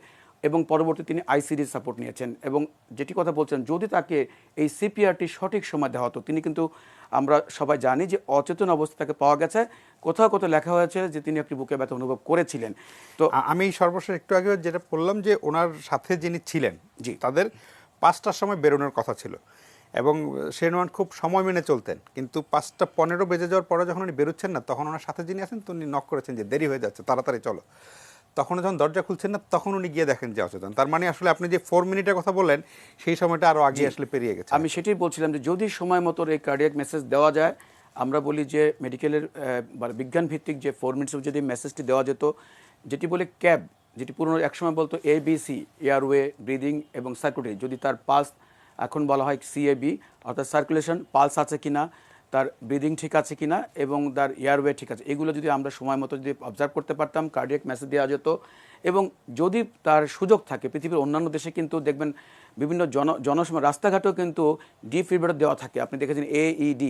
এবং পরবর্তী তিনি আইসিডি সাপোর্ট নিয়েছেন। এবং যেটি কথা বলছেন, যদি তাকে এই সিপিআরটি সঠিক সময় দেওয়া হতো, তিনি কিন্তু, আমরা সবাই জানি যে অচেতন অবস্থা তাকে পাওয়া গেছে, কোথাও কোথাও লেখা হয়েছে যে তিনি একটি বুকে ব্যথা অনুভব করেছিলেন। তো আমি সর্বশেষ একটু আগে যেটা বললাম যে ওনার সাথে যিনি ছিলেন তাদের 5টার সময় বেরোনোর কথা ছিল, এবং শেন ওয়ার্ন খুব সময় মেনে চলতেন, কিন্তু 5:15 বেজে যাওয়ার পরে যখন উনি বেরোচ্ছেন না, তখন ওনার সাথে যিনি আছেন তিনি নক করেছেন যে দেরি হয়ে যাচ্ছে, তাড়াতাড়ি চলো। তখন যখন দরজা খুলছেন না, তখন উনি গিয়ে দেখেন যে অচেতন। তার মানে আসলে আপনি যে 4 মিনিটের কথা বললেন, সেই সময়টা আরও আগে আসলে পেরিয়ে গেছে। আমি সেটাই বলছিলাম যে যদি সময় মতো এই কার্ডিয়াক মেসেজ দেওয়া যায়, আমরা বলি যে মেডিকেলের বিজ্ঞান ভিত্তিক যে 4 মিনিটস যদি মেসেজটি দেওয়া যেত, যেটি বলে ক্যাব, যেটি পুরনো একসময় বলতো ABC, এয়ারওয়ে, ব্রিদিং এবং সার্কুলেটরি, যদি তার পালস, এখন বলা হয় CAB অর্থাৎ সার্কুলেশন, পালস আছে কিনা, তার ব্রিদিং ঠিক আছে কিনা এবং তার এয়ারওয়ে ঠিক আছে, এগুলো যদি আমরা সময় মতো যদি অবজার্ভ করতে পারতাম, কার্ডিয়াক মেসেজ দেওয়া যেত। এবং যদি তার সুযোগ থাকে, পৃথিবীর অন্যান্য দেশে কিন্তু দেখবেন বিভিন্ন রাস্তাঘাটেও কিন্তু ডিফিব্রিলেটর দেওয়া থাকে, আপনি দেখেছেন AED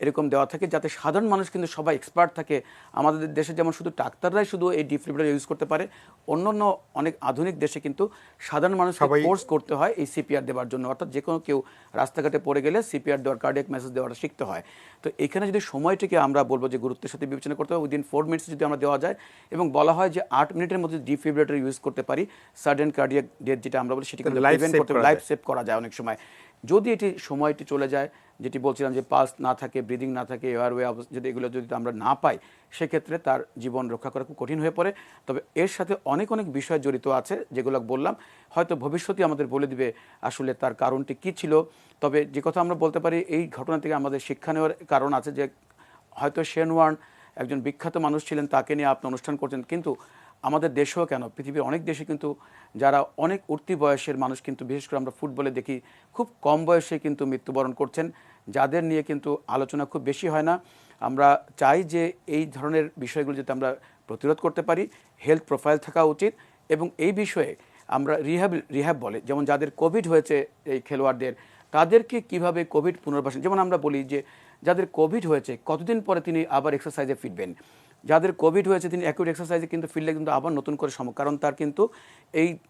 এরকম দেওয়া থাকে, যাতে সাধারণ মানুষ কিন্তু সবাই এক্সপার্ট থাকে। আমাদের দেশে যেমন শুধু ডাক্তাররাই শুধু এই ডিফিব্রিলেটর ইউজ করতে পারে, অন্যান্য অনেক আধুনিক দেশে কিন্তু সাধারণ মানুষকে কোর্স করতে হয় এই CPR দেওয়ার জন্য, অর্থাৎ যে কোনো কেউ রাস্তাঘাটে পড়ে গেলে CPR দেওয়ার, কার্ডিয়াক মেসেজ দেওয়াটা শিখতে হয়। তো এখানে যদি সময়টিকে আমরা বলবো যে গুরুত্বের সাথে বিবেচনা করতে হবে, উইদিন 4 মিনিটস যদি আমরা দেওয়া যায়, এবং বলা হয় যে 8 মিনিটের মধ্যে ডিফিব্রিলেটর ইউজ করতে পারি, সাডেন কার্ডিয়াক ডেথ যেটা আমরা বলি সেটি কিন্তু প্রিভেন্ট করতে, লাইফ সেভ করা যায় অনেক সময়। যদি এটি সময়টি চলে যায়, যেটি বলছিলাম যে পালস না থাকে, ব্রিদিং না থাকে, এয়ারওয়ে যদি এগুলো যদি আমরা না পাই, সেক্ষেত্রে তার জীবন রক্ষা করা খুব কঠিন হয়ে পড়ে। তবে এর সাথে অনেক অনেক বিষয় জড়িত আছে, যেগুলো বললাম হয়তো ভবিষ্যতে আমাদের বলে দিবে আসলে তার কারণটি কী ছিল। তবে যে কথা আমরা বলতে পারি, এই ঘটনা থেকে আমাদের শিক্ষা নেওয়ার কারণ আছে, যে হয়তো শেন ওয়ার্ন একজন বিখ্যাত মানুষ ছিলেন, তাকে নিয়ে আপনি অনুষ্ঠান করছেন, কিন্তু আমাদের দেশেও কেন, পৃথিবীর অনেক দেশে কিন্তু যারা অনেক উঠতি বয়সের মানুষ, কিন্তু বিশেষ করে আমরা ফুটবলে দেখি খুব কম বয়সে কিন্তু মৃত্যুবরণ করছেন, যাদের নিয়ে কিন্তু আলোচনা খুব বেশি হয় না। আমরা চাই যে এই ধরনের বিষয়গুলো যাতে আমরা প্রতিরোধ করতে পারি, হেলথ প্রোফাইল থাকা উচিত, এবং এই বিষয়ে আমরা রিহ্যাব বলে, যেমন যাদের কোভিড হয়েছে এই খেলোয়াড়দের, তাদেরকে কিভাবে কোভিড পুনর্বাসন, যেমন আমরা বলি যে যাদের কোভিড হয়েছে কতদিন পরে তিনি আবার এক্সারসাইজে ফিরবেন, যাদের কোভিড হয়েছে তিনি অ্যাকিউট এক্সারসাইজে কিন্তু ফিরলে কিন্তু আবার নতুন করে কারণ তার কিন্তু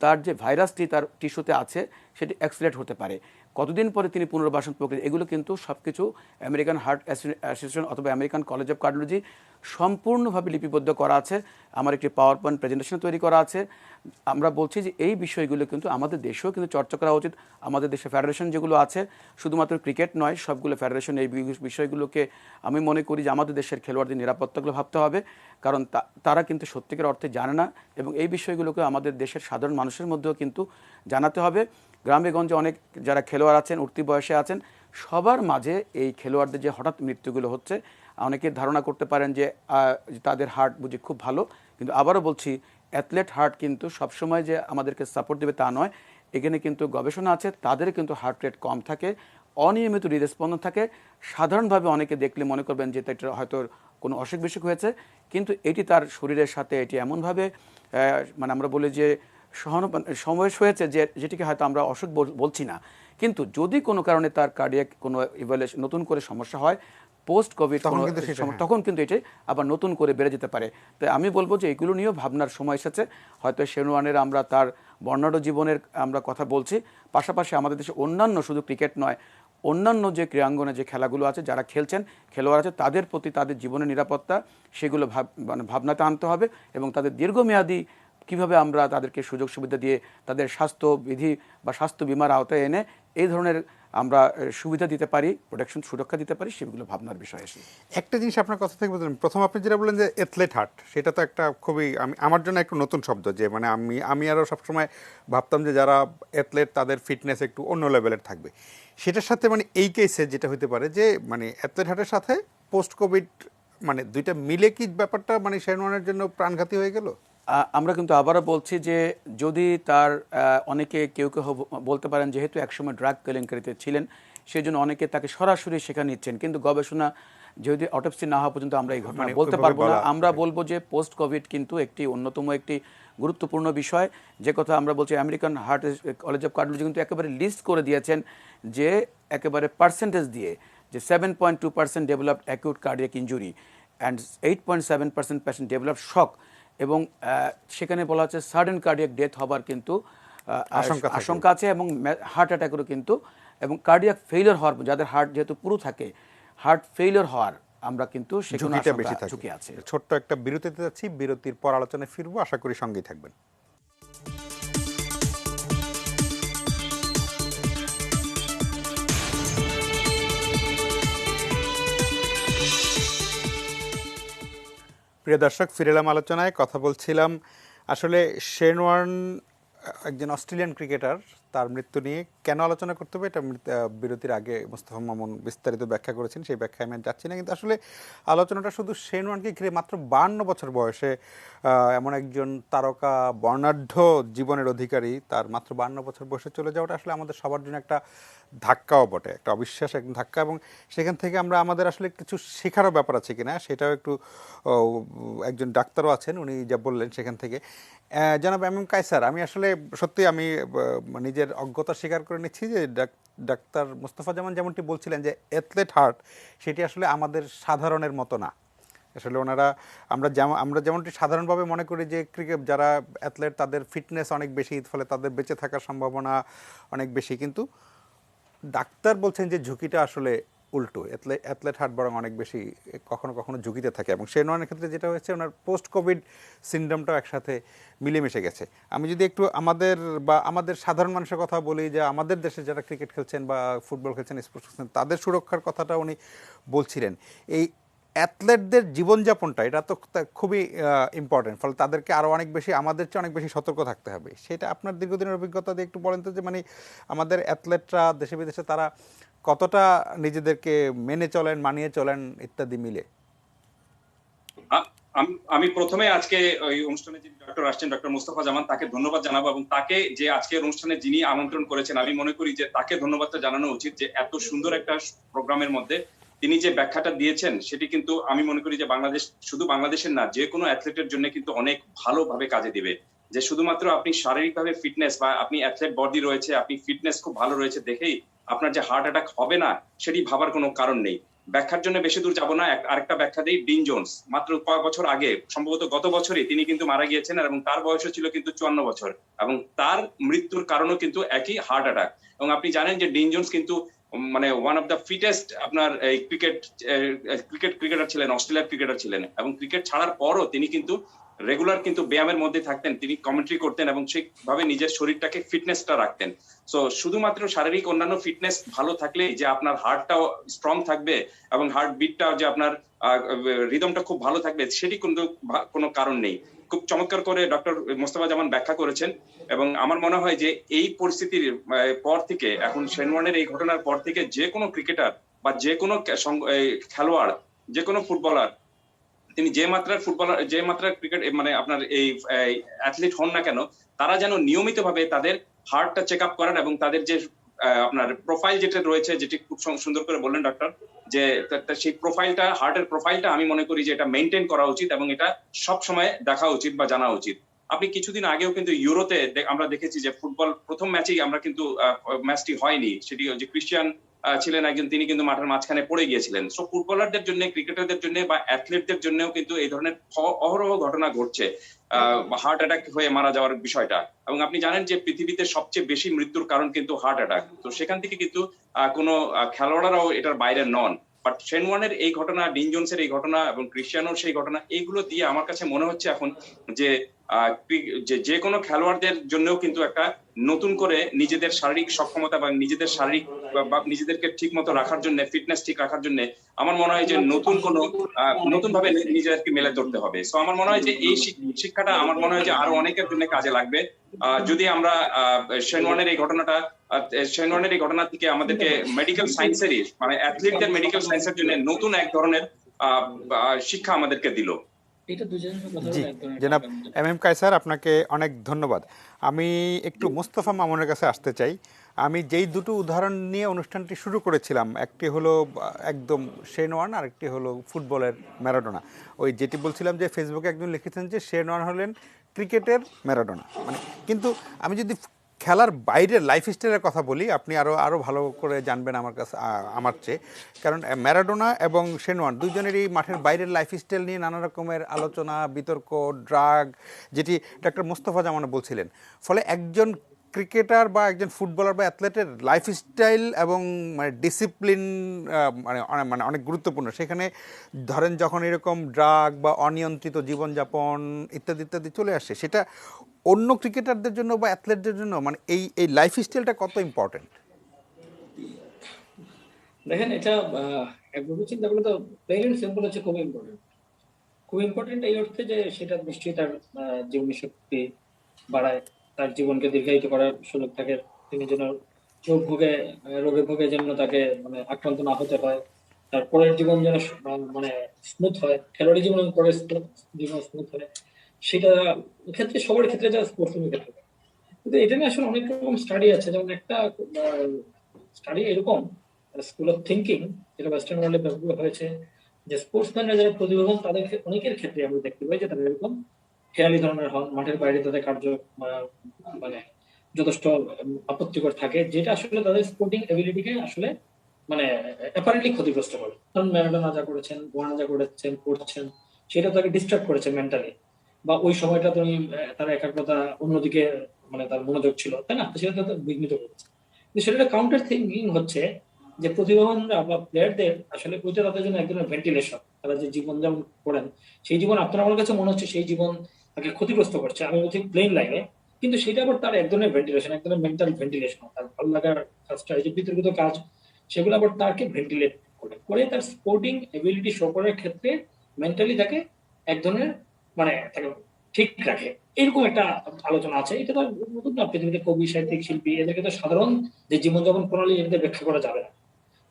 তার যে ভাইরাসটি তার টিস্যুতে আছে সেটি অ্যাক্সিলেট হতে পারে, কতদিন পরে তিনি পুনর্বাসন প্রক্রিয়া, এগুলো কিন্তু সব কিছু আমেরিকান হার্ট অ্যাসোসিয়েশন অথবা আমেরিকান কলেজ অফ কার্ডিওলজি সম্পূর্ণভাবে লিপিবদ্ধ করা আছে। আমার একটি পাওয়ার পয়েন্ট প্রেজেন্টেশন তৈরি করা আছে। আমরা বলছি যে এই বিষয়গুলো কিন্তু আমাদের দেশেও কিন্তু চর্চা করা উচিত। আমাদের দেশে ফেডারেশন যেগুলো আছে, শুধুমাত্র ক্রিকেট নয়, সবগুলো ফেডারেশন এই বিষয়গুলোকে, আমি মনে করি যে আমাদের দেশের খেলোয়াড়দের নিরাপত্তাগুলো ভাবতে হবে, কারণ তারা কিন্তু সত্যিকার অর্থে জানে না, এবং এই বিষয়গুলোকে আমাদের দেশের সাধারণ মানুষের মধ্যেও কিন্তু জানাতে হবে। গ্রামে গঞ্জে অনেক যারা খেলোয়াড় আছেন, উঠতি বয়সে আছেন, সবার মাঝে এই খেলোয়াড়দের যে হঠাৎ মৃত্যুগুলো হচ্ছে, অনেকে ধারণা করতে পারেন যে তাদের হার্ট বুঝি খুব ভালো, কিন্তু আবারও বলছি অ্যাথলেট হার্ট কিন্তু সবসময় যে আমাদেরকে সাপোর্ট দেবে তা নয়। এখানে কিন্তু গবেষণা আছে, তাদের কিন্তু হার্ট রেট কম থাকে, অনিয়মিত হৃদস্পন্দন থাকে। সাধারণভাবে অনেকে দেখলে মনে করবেন যে এটা হয়তো কোনো অসুখ বিসুখ হয়েছে, কিন্তু এটি তার শরীরের সাথে এটি এমনভাবে মানে আমরা বলি যে সমাবেশ হয়েছে যে যেটিকে হয়তো আমরা অসুখ বলছি না, কিন্তু যদি কোনো কারণে তার কার্ডিয়াক কোনো ইভ্যালুয়েশন নতুন করে সমস্যা হয়, পোস্ট কোভিড তখন কিন্তু এটি আবার নতুন করে বেড়ে যেতে পারে। তাই আমি বলবো যে এগুলো নিয়েও ভাবনার সময় এসেছে। হয়তো শেন ওয়ার্নের আমরা তার বর্ণাঢ্য জীবনের আমরা কথা বলছি, পাশাপাশি আমাদের দেশে অন্যান্য শুধু ক্রিকেট নয়, অন্যান্য যে ক্রীড়াঙ্গনে যে খেলাগুলো আছে, যারা খেলছেন খেলোয়াড় আছে, তাদের প্রতি তাদের জীবনের নিরাপত্তা সেগুলো ভাবনাতে আনতে হবে, এবং তাদের দীর্ঘমেয়াদী কিভাবে আমরা তাদেরকে সুযোগ সুবিধা দিয়ে তাদের স্বাস্থ্যবিধি বা স্বাস্থ্য বিমার আওতায় এনে এই ধরনের আমরা সুবিধা দিতে পারি, প্রোটেকশন সুরক্ষা দিতে পারি, সেগুলো ভাবনার বিষয় এসে। একটা জিনিস আপনার কথা থেকে বললেন, প্রথম আপনি যেটা বললেন যে অ্যাথলেট হার্ট, সেটা তো একটা খুবই আমার জন্য একটু নতুন শব্দ, যে মানে আমি আরও সবসময় ভাবতাম যে যারা অ্যাথলেট তাদের ফিটনেস একটু অন্য লেভেলের থাকবে, সেটার সাথে মানে এই কেসে যেটা হতে পারে যে মানে অ্যাথলেট হার্টের সাথে পোস্ট কোভিড মানে দুইটা মিলে কি ব্যাপারটা মানে শেন ওয়ার্নের জন্য প্রাণঘাতী হয়ে গেল? আমরা কিন্তু আবারও বলছি যে যদি তার অনেকে কেউ বলতে পারেন যেহেতু একসময় ড্রাগ কেলেঙ্কারিতে ছিলেন, সেই জন্য অনেকে তাকে সরাসরি সেখানে নিচ্ছেন, কিন্তু গবেষণা যদি অটোপসি না হওয়া পর্যন্ত আমরা এই ঘটনা বলতে পারবো না। আমরা বলবো যে পোস্ট কোভিড কিন্তু একটি অন্যতম একটি গুরুত্বপূর্ণ বিষয়, যে কথা আমরা বলছি American heart college of cardiology কিন্তু একেবারে লিস্ট করে দিয়েছেন, যে একেবারে পার্সেন্টেজ দিয়ে যে 7.2% developed acute cardiac injury and 8.7% patient developed shock, এবং সেখানে বলা হচ্ছে সাডেন কার্ডিয়াক ডেথ হবার কিন্তু আশঙ্কা আছে, এবং হার্ট অ্যাটাকেরও কিন্তু, এবং কার্ডিয়াক ফেইলিওর হওয়ার, যাদের হার্ট যেহেতু পুরো থাকে, হার্ট ফেইলিওর হওয়ার আমরা কিন্তু সেখানে ঝুঁকি আছে। ছোট্ট একটা বিরতিতে যাচ্ছি, বিরতির পর আলোচনায় ফিরবো, আশা করি সঙ্গেই থাকবেন। প্রিয় দর্শক, ফিরে এলাম আলোচনায়। কথা বলছিলাম আসলে শেন ওয়ার্ন একজন অস্ট্রেলিয়ান ক্রিকেটার, তার মৃত্যু নিয়ে কেন আলোচনা করতে হবে এটা বিরতির আগে মোস্তফা মামুন বিস্তারিত ব্যাখ্যা করেছেন, সেই ব্যাখ্যায় আমি আর যাচ্ছি না। কিন্তু আসলে আলোচনাটা শুধু শেন ওয়ার্নকে ঘিরে। মাত্র 52 বছর বয়সে এমন একজন তারকা, বর্ণাঢ্য জীবনের অধিকারী, তার মাত্র 52 বছর বয়সে চলে যাওয়াটা আসলে আমাদের সবার জন্য একটা ধাক্কাও বটে, একটা অবিশ্বাস, একদম ধাক্কা। এবং সেখান থেকে আমাদের আসলে কিছু শেখারও ব্যাপার আছে কিনা সেটাও একটু, একজন ডাক্তারও আছেন উনি যা বললেন সেখান থেকে। জনাব এম এম কায়সার, আমি আসলে সত্যি আমি নিজের অজ্ঞতা স্বীকার করে নিচ্ছি যে ডাক্তার মোস্তফা জামান যেমনটি বলছিলেন যে অ্যাথলেট হার্ট, সেটি আসলে আমাদের সাধারণের মতো না। আসলে ওনারা, আমরা যেমনটি সাধারণভাবে মনে করি যে ক্রিকেট যারা অ্যাথলেট তাদের ফিটনেস অনেক বেশি, ফলে তাদের বেঁচে থাকার সম্ভাবনা অনেক বেশি, কিন্তু ডাক্তার বলছেন যে ঝুঁকিটা আসলে উল্টো। অ্যাথলেট হার্ট বরং অনেক বেশি কখনো কখনো ঝুঁকিতে থাকে। এবং শেন ওয়ার্নের ক্ষেত্রে যেটা হয়েছে, ওনার পোস্ট কোভিড সিনড্রোমটাও একসাথে মিলেমিশে গেছে। আমি যদি একটু আমাদের সাধারণ মানুষের কথা বলি, যে আমাদের দেশে যারা ক্রিকেট খেলছেন বা ফুটবল খেলছেন, স্পোর্টস খেলছেন, তাদের সুরক্ষার কথাটা উনি বলছিলেন। এই অ্যাথলেটদের জীবনযাপনটা, এটা তো খুবই ইম্পর্টেন্ট, ফলে তাদেরকে আরও অনেক বেশি, আমাদের চেয়ে অনেক বেশি সতর্ক থাকতে হবে। সেটা আপনার দীর্ঘদিনের অভিজ্ঞতা দিয়ে একটু বলেন তো, যে মানে আমাদের অ্যাথলেটরা দেশে বিদেশে তারা কতটা নিজেদেরকে মেনে চলেন, মানিয়ে চলেন ইত্যাদি মিলে। আমি প্রথমে আজকে ওই অনুষ্ঠানে যিনি ডক্টর আসছেন, ডক্টর মোস্তফা জামান, তাকে ধন্যবাদ জানাবো। এবং তাকে যে আজকের অনুষ্ঠানে যিনি আমন্ত্রণ করেছেন, আমি মনে করি যে তাকে ধন্যবাদটা জানানো উচিত, যে এত সুন্দর একটা প্রোগ্রামের মধ্যে তিনি যে ব্যাখ্যাটা দিয়েছেন সেটি কিন্তু আমি মনে করি যে বাংলাদেশ, শুধু বাংলাদেশের না, যে কোনো অ্যাথলেটের জন্য কিন্তু অনেক ভালোভাবে কাজে দিবে। যে শুধুমাত্র আপনি শারীরিকভাবে ফিটনেস বা আপনি অ্যাথলেট বডি রয়েছে, আপনি ফিটনেস খুব ভালো রয়েছে দেখেই আপনার যে হার্ট অ্যাটাক হবে না, সেটি ভাবার কোনো কারণ নেই। ব্যাখ্যার জন্য বেশি দূর যাব না, আরেকটা ব্যাখ্যা দিই। ডিন জোন্স মাত্র কয়েক বছর আগে, সম্ভবত গত বছরই তিনি কিন্তু মারা গিয়েছেন, এবং তার বয়সও ছিল কিন্তু 54 বছর, এবং তার মৃত্যুর কারণও কিন্তু একই, হার্ট অ্যাটাক। এবং আপনি জানেন যে ডিন জোন্স কিন্তু মানে ওয়ান অফ দ্য ফিটেস্ট আপনার এই ক্রিকেটার ছিলেন, অস্ট্রেলিয়ার ক্রিকেটার ছিলেন। এবং ক্রিকেট ছাড়ার পরও তিনি কিন্তু রেগুলার কিন্তু ব্যায়ামের মধ্যে থাকতেন, তিনি কমেন্ট্রি করতেন এবং সেইভাবে নিজের শরীরটাকে ফিটনেসটা রাখতেন। সো শুধুমাত্র শারীরিক অন্যান্য ফিটনেস ভালো থাকলেই যে আপনার হার্টটাও স্ট্রং থাকবে এবং হার্ট বিটটাও যে আপনার রিদমটা খুব ভালো থাকবে, সেটি কিন্তু কোনো কারণ নেই। খুব চমৎকার করে ডক্টর মোস্তফা জামান ব্যাখ্যা করেছেন। এবং আমার মনে হয় যে এই পরিস্থিতির পর থেকে, এখন শেন ওয়ার্নের এই ঘটনার পর থেকে, যে কোনো ক্রিকেটার বা যে কোনো খেলোয়াড়, যে কোনো ফুটবলার, তিনি যে মাত্রার ফুটবলার, যে মাত্রার ক্রিকেট মানে আপনার এই অ্যাথলিট হন না কেন, তারা যেন নিয়মিতভাবে তাদের হার্টটা চেক আপ করেন, এবং তাদের যে আপনার প্রোফাইল যেটা রয়েছে, যেটি খুব সুন্দর করে বললেন ডক্টর, যে সেই প্রোফাইলটা, হার্টের প্রোফাইলটা আমি মনে করি যে এটা মেনটেন করা উচিত, এবং এটা সব সময় দেখা উচিত বা জানা উচিত। আপনি কিছুদিন আগেও কিন্তু ইউরোতে আমরা দেখেছি যে ফুটবল প্রথম ম্যাচেই আমরা কিন্তু ম্যাচটি হয়নি, সেটি যে ক্রিশ্চিয়ান ছিলেন একজন, তিনি কিন্তু মাঠের মাঝখানে পড়ে গিয়েছিলেন। সো ফুটবলারদের জন্য, ক্রিকেটারদের জন্য বা অ্যাথলেটদের জন্যও কিন্তু এই ধরনের অহরহ ঘটনা ঘটছে, হার্ট অ্যাটাক হয়ে মারা যাওয়ার বিষয়টা। এবং আপনি জানেন যে পৃথিবীতে সবচেয়ে বেশি মৃত্যুর কারণ কিন্তু হার্ট অ্যাটাক। তো সেখান থেকে কিন্তু কোনো খেলোয়াড়রাও এটার বাইরে নন। বাট শেন ওয়ার্নের এই ঘটনা, ডিন জোন্সের এই ঘটনা এবং ক্রিশ্চিয়ানোর সেই ঘটনা, এইগুলো দিয়ে আমার কাছে মনে হচ্ছে এখন যে যে কোনো খেলোয়াড়দের জন্যও কিন্তু একটা নতুন করে নিজেদের শারীরিক সক্ষমতা বা নিজেদের শারীরিক বা নিজেদেরকে ঠিক মতো রাখার জন্য, ফিটনেস ঠিক রাখার জন্য আমার মনে হয় যে নতুন ভাবে নিজেদেরকে মেলে ধরতে হবে। সো আমার মনে হয় যে এই শিক্ষাটা আমার মনে হয় যে আরো অনেকের জন্য কাজে লাগবে। যদি আমরা শেন ওয়ার্নের এই ঘটনা থেকে আমাদেরকে মেডিকেল সায়েন্সেরই, মানে অ্যাথলিটদের মেডিকেল সায়েন্সের জন্য নতুন এক ধরনের শিক্ষা আমাদেরকে দিল। জি জনাব এম এম কায়সার, আপনাকে অনেক ধন্যবাদ। আমি একটু মোস্তফা মামুনের কাছে আসতে চাই। আমি যেই দুটো উদাহরণ নিয়ে অনুষ্ঠানটি শুরু করেছিলাম, একটি হলো একদম শেন ওয়ার্ন, আর একটি হলো ফুটবলের ম্যারাডোনা। ওই যেটি বলছিলাম যে ফেসবুকে একজন লিখেছেন যে শেন ওয়ার্ন হলেন ক্রিকেটের ম্যারাডোনা, মানে কিন্তু আমি যদি খেলার বাইরের লাইফস্টাইলের কথা বলি, আপনি আরও ভালো করে জানবেন আমার কাছে, আমার চেয়ে। কারণ ম্যারাডোনা এবং শেন ওয়ার্ন দুজনেরই মাঠের বাইরের লাইফস্টাইল নিয়ে নানা রকমের আলোচনা, বিতর্ক, ড্রাগ, যেটি ডক্টর মোস্তফা জামান বলছিলেন। ফলে একজন ক্রিকেটার বা একজন ফুটবলার বা অ্যাথলেটের লাইফস্টাইল এবং মানে ডিসিপ্লিন মানে অনেক গুরুত্বপূর্ণ। সেখানে ধরেন যখন এরকম ড্রাগ বা অনিয়ন্ত্রিত জীবনযাপন ইত্যাদি ইত্যাদি চলে আসে, সেটা অন্য ক্রিকেটারদের জন্য বা অ্যাথলেটদের জন্য মানে এই লাইফস্টাইলটা কত ইম্পর্টেন্ট? দেখেন, এটা একভাবে চিন্তা করলে তো প্লেন সিম্পল হচ্ছে খুব ইম্পর্টেন্ট। খুব ইম্পর্টেন্ট এই অর্থে যে সেটা নিশ্চয়ই তার জীবনী শক্তি বাড়ায়, তার জীবনকে দীর্ঘায়িত করার সুযোগ থাকে, তিনি যেন রোগে ভোগে যেন তাকে মানে আক্রান্ত না হতে হয়, তার পরের জীবন যেন মানে স্মুথ হয়, খেলোয়াড়ি জীবন পরের জীবন স্মুথ হয়, সেটা ক্ষেত্রে সবার ক্ষেত্রে যা স্পোর্টসম্যানের ক্ষেত্রে। কিন্তু এটা নিয়ে আসলে অনেক রকম স্টাডি আছে, যেমন একটা স্টাডি এরকম স্কুল অফ থিঙ্কিং, যেটা ওয়েস্টার্ন ওয়ার্ল্ডে ব্যবহৃত হয়েছে, যে স্পোর্টসম্যানরা যারা প্রতিভাবান তাদের অনেকের ক্ষেত্রে আমরা দেখতে পাই যে তারা এরকম খেয়ালি ধরনের হন, মাঠের বাইরে তাদের কার্য মানে যথেষ্ট আপত্তিকর থাকে, যেটা আসলে তাদের স্পোর্টিং এবিলিটিকে আসলে মানে অ্যাপারেন্টলি ক্ষতিগ্রস্ত করে। কারণ ম্যারাডোনা যা করেছেন, ওয়ার্ন যা করেছেন করছেন, সেটা তাকে ডিস্ট্রাক্ট করেছে মেন্টালি, বা ওই সময়টা তুমি তার একাগ্রতা অন্যদিকে মানে তার মনোযোগ ছিল, তাই না, সেটা তাদের বিঘ্নিত করেছে। কিন্তু সেটা কাউন্টার থিঙ্কিং হচ্ছে যে প্রতিভাবানরা বা প্লেয়ারদের আসলে ওইটা তাদের জন্য এক ধরনের ভেন্টিলেশন। তারা যে জীবন যেমন করেন, সেই জীবন আপনার আমার কাছে মনে হচ্ছে সেই জীবন তাকে ক্ষতিগ্রস্ত করছে, আমি বলছি প্লেন লাইনে, কিন্তু সেটা আবার তার এক ধরনের ভেন্টিলেশন, এক ধরনের মেন্টাল ভেন্টিলেশন। তার ভালো লাগার কাজটা, এই যে বিতর্কিত কাজ, সেগুলো আবার তাকে ভেন্টিলেট করে করে তার স্পোর্টিং এবিলিটি শো করার ক্ষেত্রে মেন্টালি তাকে এক ধরনের মানে তাকে ঠিক রাখে। এরকম একটা আলোচনা আছে। এটা তো নতুন না, পৃথিবীতে কবি, সাহিত্যিক, শিল্পী, এদেরকে তো সাধারণ যে জীবনযাপন প্রণালী এটাতে ব্যাখ্যা করা যাবে না।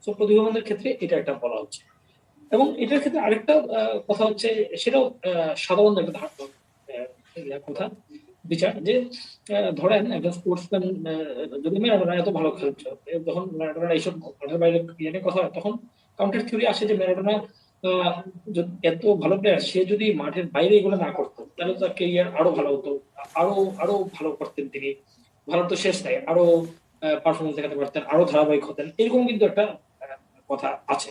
তো প্রতিভাবানদের ক্ষেত্রে এটা একটা বলা হচ্ছে। এবং এটার ক্ষেত্রে আরেকটা কথা হচ্ছে, সেটাও সাধারণ একটা কথা বিচার, যে ধরেন একজন স্পোর্টসম্যান, যদি ম্যারাডোনা এত ভালো খেলছে, যখন ম্যারাডোনা এইসব মাঠের বাইরে ইয়ে নিয়ে কথা হয়, তখন কাউন্টার থিওরি আসে যে ম্যারাডোনা এত ভালো প্লেয়ার, সে যদি মাঠের বাইরে এগুলো না করতো তাহলে তো তার কেরিয়ার আরো ভালো হতো, আরো আরো ভালো করতেন তিনি। ভালো তো শেষ নাই, আরো পারফরমেন্স দেখাতে পারতেন, আরো ধারাবাহিক হতেন, এরকম কিন্তু একটা কথা আছে।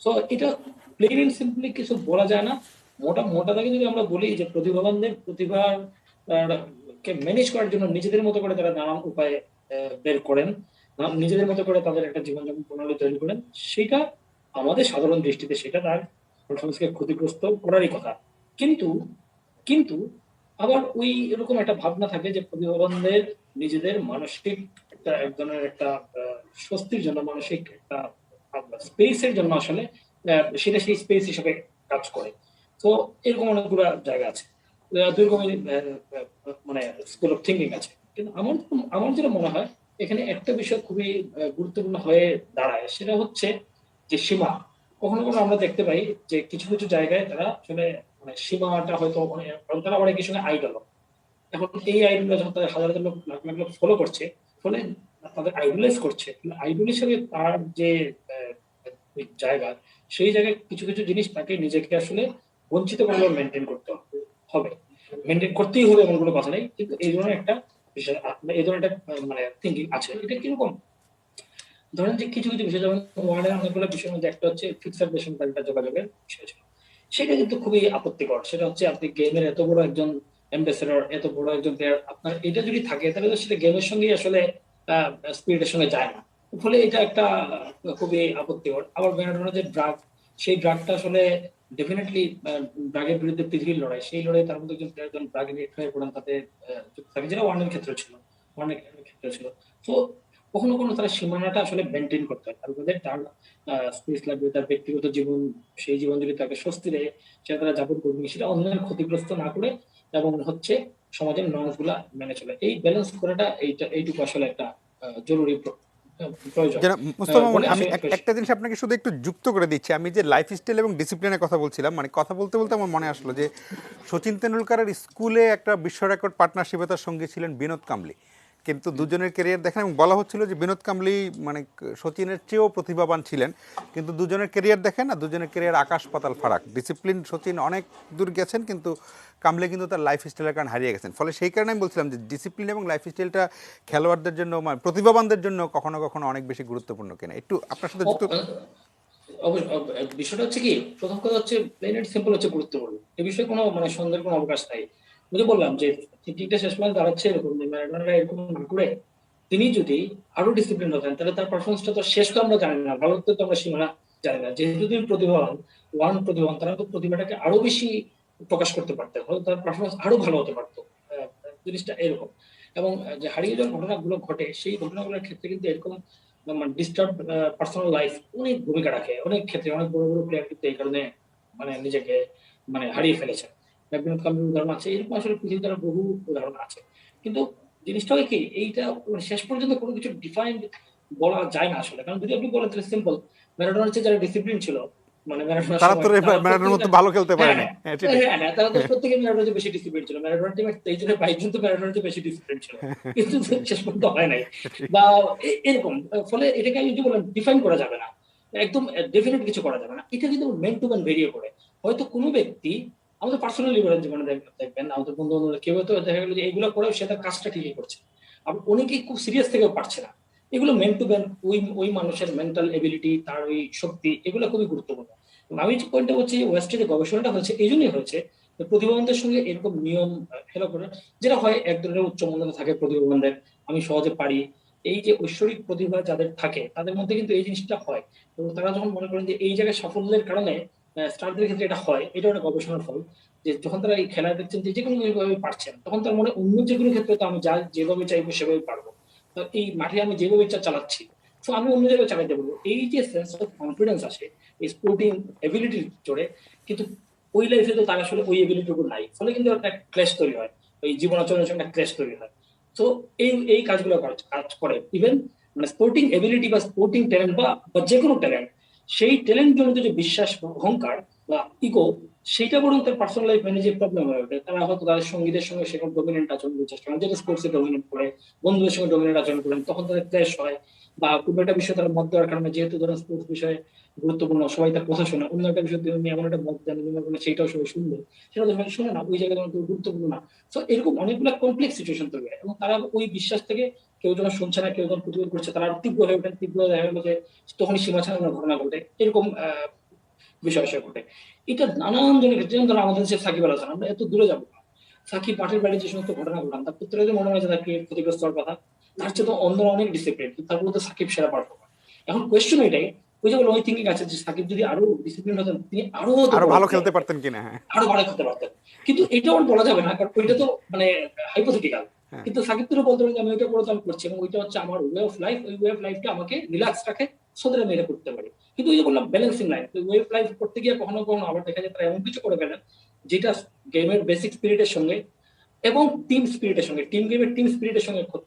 সো এটা প্লেন এন্ড সিম্পলি কিছু বলা যায় না। মোটা মোটা দাগে যদি আমরা বলি যে প্রতিভাবানদের প্রতিভার কে ম্যানেজ করার জন্য নিজেদের মতো করে তারা নানান উপায় বের করেন, নিজেদের মতো করে তাদের একটা জীবনযাপন প্রণালী তৈরি করেন, সেটা আমাদের সাধারণ দৃষ্টিতে সেটা তার পারফরমেন্সকে ক্ষতিগ্রস্ত করারই কথা। কিন্তু কিন্তু আবার ওই এরকম একটা ভাবনা থাকে যে প্রতিভাবানদের নিজেদের মানসিক একটা এক ধরনের একটা স্বস্তির জন্য, মানসিক একটা স্পেসের জন্য আসলে সেটা সেই স্পেস হিসেবে কাজ করে। তো এরকম অনেকগুলো জায়গা আছে, দুই রকমের মানে স্কুল অফ থিঙ্কিং আছে। কিন্তু আমার আমার যেটা মনে হয় এখানে একটা বিষয় খুবই গুরুত্বপূর্ণ হয়ে দাঁড়ায়, সেটা হচ্ছে যে সীমা। কখনো কখনো আমরা দেখতে পাই যে কিছু কিছু জায়গায় তারা আসলে মানে সীমাটা হয়তো তারা অনেক কিছু আইডল। এখন এই আইডলটা যখন তাদের হাজার হাজার লোক, লাখ লাখ লোক ফলো করছে, ফলে তাদের আইডলাইজ করছে, আইডল হিসেবে তার যে আহ, ওই জায়গা, সেই জায়গায় কিছু কিছু জিনিস তাকে নিজেকে আসলে বঞ্চিত করে মেনটেন করতে হবে। মেনটেন করতেই হবে এমন কোনো কথা নেই, কিন্তু এই ধরনের একটা বিষয়, এই ধরনের একটা মানে থিঙ্কিং আছে। এটা কিরকম, ধরেন যে কিছু কিছু বিষয়, যেমন ওয়ার্ল্ডের অনেকগুলো বিষয়ের মধ্যে একটা হচ্ছে ফিক্সার দেশের একটা যোগাযোগের বিষয় ছিল, সেটা কিন্তু খুবই আপত্তিকর। সেটা হচ্ছে আপনি গেমের এত বড় একজন অ্যাম্বাসেডর, এত বড় একজন প্লেয়ার, আপনার এটা যদি থাকে তাহলে তো সেটা গেমের সঙ্গেই আসলে স্পিরিটের সঙ্গে যায় না। ফলে এটা একটা খুবই আপত্তিকর। আবার ম্যারাডোনার যে ড্রাগ, সেই ড্রাগটা আসলে ডেফিনেটলি ড্রাগের বিরুদ্ধে পৃথিবীর লড়াই, সেই লড়াই তার মধ্যে একজন প্লেয়ার যখন ড্রাগ এডিক্ট হয়ে পড়েন তাতে যুক্ত থাকে, যেটা ওয়ার্নের ক্ষেত্রে ছিল, ওয়ার্নের ক্ষেত্রে ছিল। তো কখনো কখনো তারা সীমানাটা আসলে মেনটেন করতে হয়, তার মধ্যে তার স্পেস লাগবে, তার ব্যক্তিগত জীবন, সেই জীবন যদি তাকে স্বস্তি দেয় সেটা তারা যাপন করবে, সেটা অন্যের ক্ষতিগ্রস্ত না করে, এবং হচ্ছে সমাজের নর্মস গুলা মেনে চলে। এই ব্যালেন্স করাটা এইটুকু আসলে একটা জরুরি প্রয়োজন যেন মুস্তফা মামুন, বলে আমি আসলে একটা জিনিস আপনাকে শুধু একটু যুক্ত করে দিচ্ছি। আমি যে লাইফ স্টাইল এবং ডিসিপ্লিনের কথা বলছিলাম, মানে কথা বলতে বলতে আমার মনে আসলো যে সচিন তেন্ডুলকারের স্কুলে একটা বিশ্ব রেকর্ড পার্টনারশিপে তার সঙ্গী ছিলেন বিনোদ কাম্বলি, কিন্তু দুজনের ক্যারিয়ার দেখেন এবং বলা হচ্ছিল যে বিনোদ কাম্বলি মানে সচিনের চেয়েও প্রতিভাবান ছিলেন, কিন্তু দুজনের ক্যারিয়ার দেখেন না, দুজনের ক্যারিয়ার আকাশ পাতাল ফারাক। ডিসিপ্লিন সচিন অনেক দূর গেছেন, কিন্তু কাম্বলি কিন্তু তার লাইফ স্টাইলের কারণে হারিয়ে গেছেন। ফলে সেই কারণে আমি বলছিলাম যে ডিসিপ্লিন এবং লাইফ স্টাইলটা খেলোয়াড়দের জন্য মানে প্রতিভাবানদের জন্য কখনো কখনো অনেক বেশি গুরুত্বপূর্ণ কিনা একটু আপনার সাথে যুক্ত। বিষয়টা হচ্ছে কি, প্রথম কথা হচ্ছে প্লেন এন্ড সিম্পল হচ্ছে গুরুত্বপূর্ণ, এ বিষয়ে কোনো মানে সন্দেহের কোনো অবকাশ নাই। আমি তো বললাম যে থিঙ্কিংটা শেষ মানে দাঁড়াচ্ছে এরকম যে ম্যারাডোনা এরকম না করে তিনি যদি আরো ডিসিপ্লিন হতেন তাহলে তার পারফরমেন্সটা তো শেষ তো আমরা জানি না, ভালো তো আমরা সীমানা জানি না। যেহেতু তিনি প্রতিভাবান, প্রতিভাবান, তারা তো প্রতিভাটাকে আরো বেশি প্রকাশ করতে পারতেন, হয়তো তার পারফরমেন্স আরো ভালো হতে পারতো। জিনিসটা এরকম। এবং যে হারিয়ে যাওয়ার ঘটনাগুলো ঘটে, সেই ঘটনাগুলোর ক্ষেত্রে কিন্তু এরকম মানে ডিস্টার্ব পার্সোনাল লাইফ অনেক ভূমিকা রাখে। অনেক ক্ষেত্রে অনেক বড় বড় প্লেয়ার কিন্তু এই কারণে মানে নিজেকে মানে হারিয়ে ফেলেছে। বিনোদ কাম্বলির উদাহরণ আছে, এরকম আসলে পৃথিবীর দ্বারা বহু উদাহরণ আছে। কিন্তু জিনিসটা হয় কি, এইটা মানে শেষ পর্যন্ত কোনো কিছু ডিফাইন্ড বলা যায় না আসলে। কারণ যদি আপনি বলেন তাহলে সিম্পল, ম্যারাডোনার চেয়ে যারা ডিসিপ্লিন ছিল মানে ম্যারাডোনার তারা তো সময়, তারা ম্যারাডোনার প্রত্যেকে মতো ভালো খেলতে পারে হ্যাঁ নাই। হ্যাঁ হ্যাঁ, সেটাই। হ্যাঁ হ্যাঁ, তারা তো প্রত্যেকে ম্যারাডোনার চেয়ে বেশি ডিসিপ্লিন ছিল। ম্যারাডোনার টিমের 23 জনের 22 জন তো ম্যারাডোনার চেয়ে বেশি ডিসিপ্লিন ছিল, কিন্তু শেষ পর্যন্ত হয় নাই ঠিক। বা এরকম। ফলে এটাকে আমি যদি বলেন ডিফাইন করা যাবে না, একদম ডেফিনেট কিছু করা যাবে না। এটা কিন্তু মেন টু ম্যান ভেরিয়ে করে। হয়তো কোনো ব্যক্তি আমাদের পার্সোনালি বলেন জীবনে দেখবেন আমাদের বন্ধু বান্ধব কেউ হয়তো দেখা গেল যে এগুলো করেও সে তার কাজটা ঠিকই করছে, আবার অনেকেই খুব সিরিয়াস থেকেও পারছে না। এগুলো মেন টু মেন ওই ওই মানুষের মেন্টাল এবিলিটি, তার ওই শক্তি, এগুলো খুবই গুরুত্বপূর্ণ। এবং আমি যে পয়েন্টটা হচ্ছে ওয়েস্টে যে গবেষণাটা হয়েছে এই জন্যই হয়েছে যে প্রতিভাবানদের সঙ্গে এরকম নিয়ম ফেলো করে, যেটা হয় এক ধরনের উচ্চ মূল্য থাকে প্রতিভাবানদের, আমি সহজে পারি, এই যে ঐশ্বরিক প্রতিভা যাদের থাকে তাদের মধ্যে কিন্তু এই জিনিসটা হয়। এবং তারা যখন মনে করেন যে এই জায়গায় সাফল্যের কারণে স্টারদের ক্ষেত্রে এটা হয়, এটা একটা গবেষণার ফল, যে যখন তারা এই খেলা দেখছেন যে কোনো ভাবে পারছেন, তখন তার মনে অন্য যে কোনো ক্ষেত্রে তো আমি যা যেভাবে চাইবো সেভাবে পারবো, তো এই মাঠে আমি যেভাবে ইচ্ছা চালাচ্ছি, তো আমি অন্য জায়গায় চালাতে পারবো। এই যে সেন্স অফ কনফিডেন্স আসে এই স্পোর্টিং এবিলিটির জোরে, কিন্তু ওই লাইফে তো তার আসলে ওই এবিলিটিটুকু নাই, ফলে কিন্তু একটা ক্লেশ তৈরি হয়, ওই জীবনাচরণের সঙ্গে একটা ক্লেশ তৈরি হয়। তো এই এই কাজগুলো কাজ করে ইভেন মানে স্পোর্টিং এবিলিটি বা স্পোর্টিং ট্যালেন্ট বা যে কোনো ট্যালেন্ট, সেই ট্যালেন্ট জনিত যে বিশ্বাস বা অহংকার বা ইগো, সেইটা বরং তার পার্সোনাল লাইফ ম্যানেজে প্রবলেম হয়ে ওঠে। তারা হয়তো তাদের সঙ্গীদের সঙ্গে সেরকম ডমিনেন্ট আচরণ করার চেষ্টা করেন, যেটা স্পোর্টসে ডমিনেন্ট করে, বন্ধুদের সঙ্গে ডমিনেন্ট আচরণ করেন, তখন তাদের ক্লেশ হয়। বা কোনো একটা বিষয় তারা মত দেওয়ার কারণে, যেহেতু ধরেন স্পোর্টস বিষয়ে গুরুত্বপূর্ণ, সবাই তার কথা শোনে, অন্য একটা বিষয় তিনি এমন একটা মত দেন সেইটাও সবাই শুনবে, সেটা তো সবাই শুনে না, ওই জায়গায় গুরুত্বপূর্ণ না। তো এরকম অনেকগুলো কমপ্লেক্স সিচুয়েশন তৈরি হয় এবং তারা ওই বিশ্বাস থেকে কেউ যখন শুনছে না, কেউ যখন প্রতিবাদ করছে, তারা আরো তীব্র হয়ে ওঠেন, তীব্র দেখা গেলো যে তখনই সীমা ছাড়ানোর ঘটনা ঘটে, এরকম বিষয় আসে ঘটে। এটা নানান জনের ক্ষেত্রে, যেমন ধরো আমাদের যে সাকিব আল হাসান, আমরা এত দূরে যাবো না, সাকিব মাঠের বাইরে যে সমস্ত ঘটনা ঘটান, তার প্রত্যেকটা মনে হয় যে তাকে ক্ষতিগ্রস্ত হওয়ার কথা, তার চেয়ে তো অন্যরা অনেক ডিসিপ্লিন, তারপরে তো সাকিব সেরা পারফর্মার। এখন কোয়েশ্চেন এটাই, ওই যে ওই থিঙ্কিং আছে যে সাকিব যদি আরো ডিসিপ্লিন হতেন, তিনি আরো তো আরো বড় ভালো প্লেয়ার খেলতে হতেন, পারতেন কিনা। হ্যাঁ, আরো ভালো খেলতে পারতেন। কিন্তু এটাও বলা যাবে না, কারণ ওইটা তো মানে হাইপোথেটিক্যাল। হ্যাঁ। কিন্তু সাকিব তো বলতে পারেন যে আমি ওইটা করে তো আমি করছি, এবং ওইটা হচ্ছে আমার ওয়ে অফ লাইফ, ওই ওয়ে অফ লাইফটা আমাকে রিল্যাক্স রাখে, সো আমি এটা করতে পারি। কিন্তু ওই যে বললাম balancing life, way of life করতে গিয়ে কখনো কখনো আবার দেখা যায় তারা এমন কিছু করে ফেলেন যেটা গেমের বেসিক স্পিরিটের সঙ্গে এবং টিম স্পিরিটের সঙ্গে, টিম গেমের টিম স্পিরিটের সঙ্গে করে।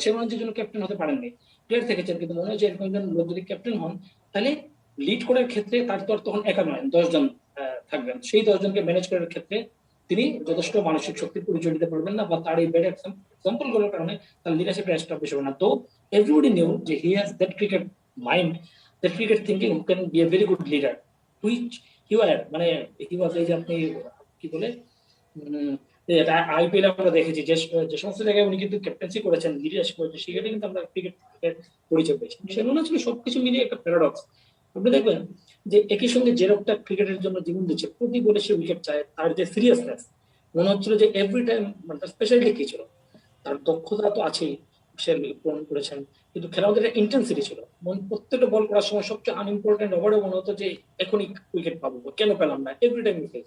সে মানুষের জন্য ক্যাপ্টেন হতে পারেননি, প্লেয়ার থেকেছেন, কিন্তু মনে হয় যে এরকম একজন লোক যদি ক্যাপ্টেন হন, তাহলে লিড করার ক্ষেত্রে তার তো আর তখন একা নয়, 10 জন থাকবেন, সেই 10 জনকে ম্যানেজ করার ক্ষেত্রে তিনি যথেষ্ট মানসিক শক্তির পরিচয় দিতে পারবেন না, বা তার এই ব্যাড এক্সাম্পল গুলোর কারণে তার লিডারশিপ এস্টাবলিশ হবে না। তো এভরিবডি নিউ যে he has that cricket mind, that cricket thinking, who can B a very good leader, which he war মানে হি ওয়াজ, এই যে আপনি কি বলে আইপিএল আমরা দেখেছি যে যে সমস্ত জায়গায় উনি কিন্তু ক্যাপ্টেন্সি করেছেন, লিডারশিপ করেছেন, সেখানে কিন্তু আমরা ক্রিকেট পরিচয় পেয়েছি। সেগুলো ছিল সবকিছু মিলিয়ে একটা প্যারাডক্স। আপনি দেখবেন যে একই সঙ্গে যে লোকটা ক্রিকেটের জন্য জীবন দিচ্ছে, প্রতি বলে সে উইকেট চায়, তার যে সিরিয়াসনেস, মনে হচ্ছিল যে এভরি টাইম, মানে তার স্পেশালিটি কি ছিল, তার দক্ষতা তো আছেই, সে পূরণ করেছেন, কিন্তু খেলার মধ্যে একটা ইন্টেন্সিটি ছিল। প্রত্যেকটা বল করার সময় সবচেয়ে আনইম্পর্টেন্ট ওভারে মনে হতো যে এখনই উইকেট পাবো, কেন পেলাম না, এভরি টাইম উইকেট।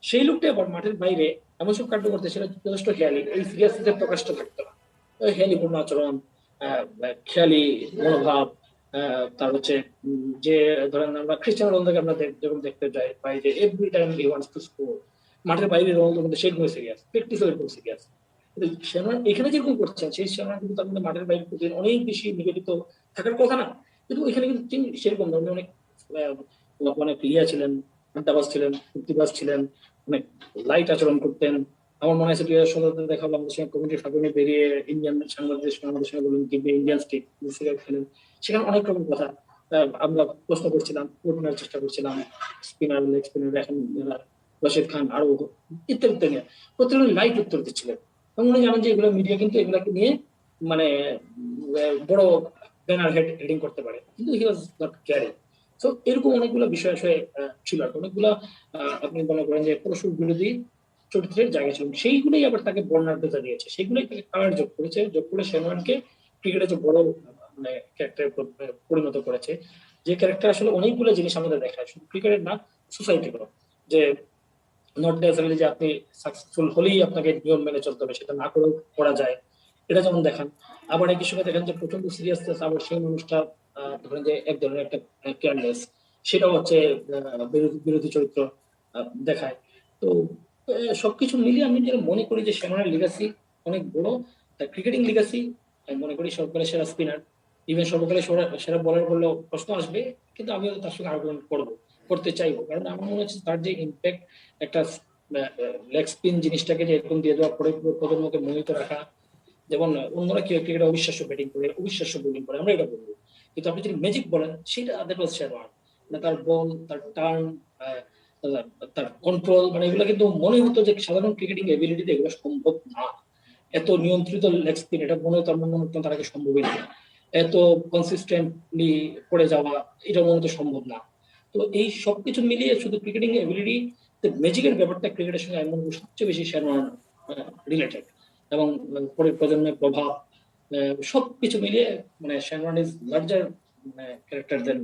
সেই লোকটা আবার মাঠের বাইরে এমন সব কাণ্ড করতে, সেটা যথেষ্ট খেয়ালি, এই সিরিয়াসনেসের প্রকাশটা থাকতো না, হেয়ালিপূর্ণ আচরণ, খেয়ালি মনোভাব, তার হচ্ছে যে ধরেন আমরা ক্রিস্টিয়ানো রোনালদোকে আমরা যখন দেখতে যাই পাই যে every time he wants to score, মাঠের বাইরে রোনালদোর মধ্যে সেরকম সিরিয়াস, প্র্যাকটিসও এরকম সিরিয়াস। কিন্তু শ্যামরন এখানে যেরকম করছেন, সেই শ্যামরন কিন্তু তার মধ্যে মাঠের বাইরে প্রতি অনেক বেশি নিবেদিত থাকার কথা না, কিন্তু ওইখানে কিন্তু তিনি সেরকম ধরনের অনেক অনেক ইয়া ছিলেন, আড্ডাবাজ ছিলেন, ফুর্তিবাজ ছিলেন, অনেক লাইট আচরণ করতেন। আমার মনে আছে 2017 দেখা হলো আমাদের সঙ্গে কমিটির ফাঁকে বেরিয়ে ইন্ডিয়ান সাংবাদিকদের সঙ্গে আমাদের সঙ্গে বললেন কি ইন্ডিয়ান স্টেট খেলেন, সেখানে অনেক রকম কথা আমরা প্রশ্ন করছিলাম, ভোট নেওয়ার চেষ্টা করছিলাম, স্পিনার লেগ স্পিনার এখন রশিদ খান আরো ইত্যাদি ইত্যাদি, প্রত্যেকটা লাইট উত্তর দিচ্ছিলেন। এবং উনি জানেন যে এগুলো মিডিয়া কিন্তু এগুলাকে নিয়ে মানে বড় ব্যানার হেডিং করতে পারে, কিন্তু হি ওয়াজ নট ক্যারি। তো এরকম অনেকগুলো বিষয় আসলে ছিল, আর অনেকগুলো আপনি মনে করেন যে পরশুর বিরোধী চরিত্রের জায়গা ছিল, সেইগুলোই আবার তাকে বর্ণাঢ্যতা দিয়েছে, সেগুলোই তাকে কালার যোগ করেছে, যোগ করে শেনওয়ানকে ক্রিকেটে যে বড় মানে ক্যারেক্টার পরিণত করেছে, যে ক্যারেক্টার আসলে অনেকগুলো জিনিস আমাদের দেখায়, শুধু ক্রিকেটের না, সোসাইটিরও, যে নট নেসারিলি যে আপনি সাকসেসফুল হলেই আপনাকে নিয়ম মেনে চলতে হবে, সেটা না করেও করা যায়, এটা যেমন দেখান। আবার একই সঙ্গে দেখেন যে প্রচন্ড সিরিয়াসনেস, আবার সেই মানুষটা ধরেন যে এক ধরনের একটা কেয়ারলেস, সেটাও হচ্ছে বিরোধী বিরোধী চরিত্র দেখায়। তো সবকিছু মিলিয়ে আমি যেটা মনে করি যে শ্যামনের লিগাসি অনেক বড়, তার ক্রিকেটিং লিগাসি আমি মনে করি সর্বকালের সেরা স্পিনার, ইভেন সর্বকালের সেরা সেরা বোলার বললেও প্রশ্ন আসবে, কিন্তু আমিও তার সঙ্গে আর্গুমেন্ট করতে চাইবো, কারণ আমার মনে হচ্ছে তার যে ইম্প্যাক্ট একটা লেগ স্পিন জিনিসটাকে যে এরকম দিয়ে দেওয়া, পরে প্রজন্মকে মোহিত রাখা, যেমন অন্যরা কি ক্রিকেট অবিশ্বাস্য ব্যাটিং করে, অবিশ্বাস্য বোলিং করে, আমরা এটা বলবো, কিন্তু আপনি যদি ম্যাজিক বলেন সেটা দ্যাট ওয়াজ শেরওয়ান। মানে তার বল, তার টার্ন, তার কন্ট্রোল, মানে এগুলো কিন্তু মনে হতো যে সাধারণ ক্রিকেটিং এবিলিটিতে এগুলো সম্ভব না। এত নিয়ন্ত্রিত লেগ স্পিন, এটা মনে হতো আমার মনে হতো তার আগে সম্ভবই না। এত কনসিস্টেন্টলি পড়ে যাওয়া, এটা মনে হতো সম্ভব না। তো এই সবকিছু মিলিয়ে শুধু ক্রিকেটিং এবিলিটি, ম্যাজিকের ব্যাপারটা ক্রিকেটের সঙ্গে এমন সবচেয়ে বেশি শেরওয়ান রিলেটেড, এবং পরের প্রজন্মের প্রভাব, সবকিছু মিলিয়ে মানে Shane Warne is larger character than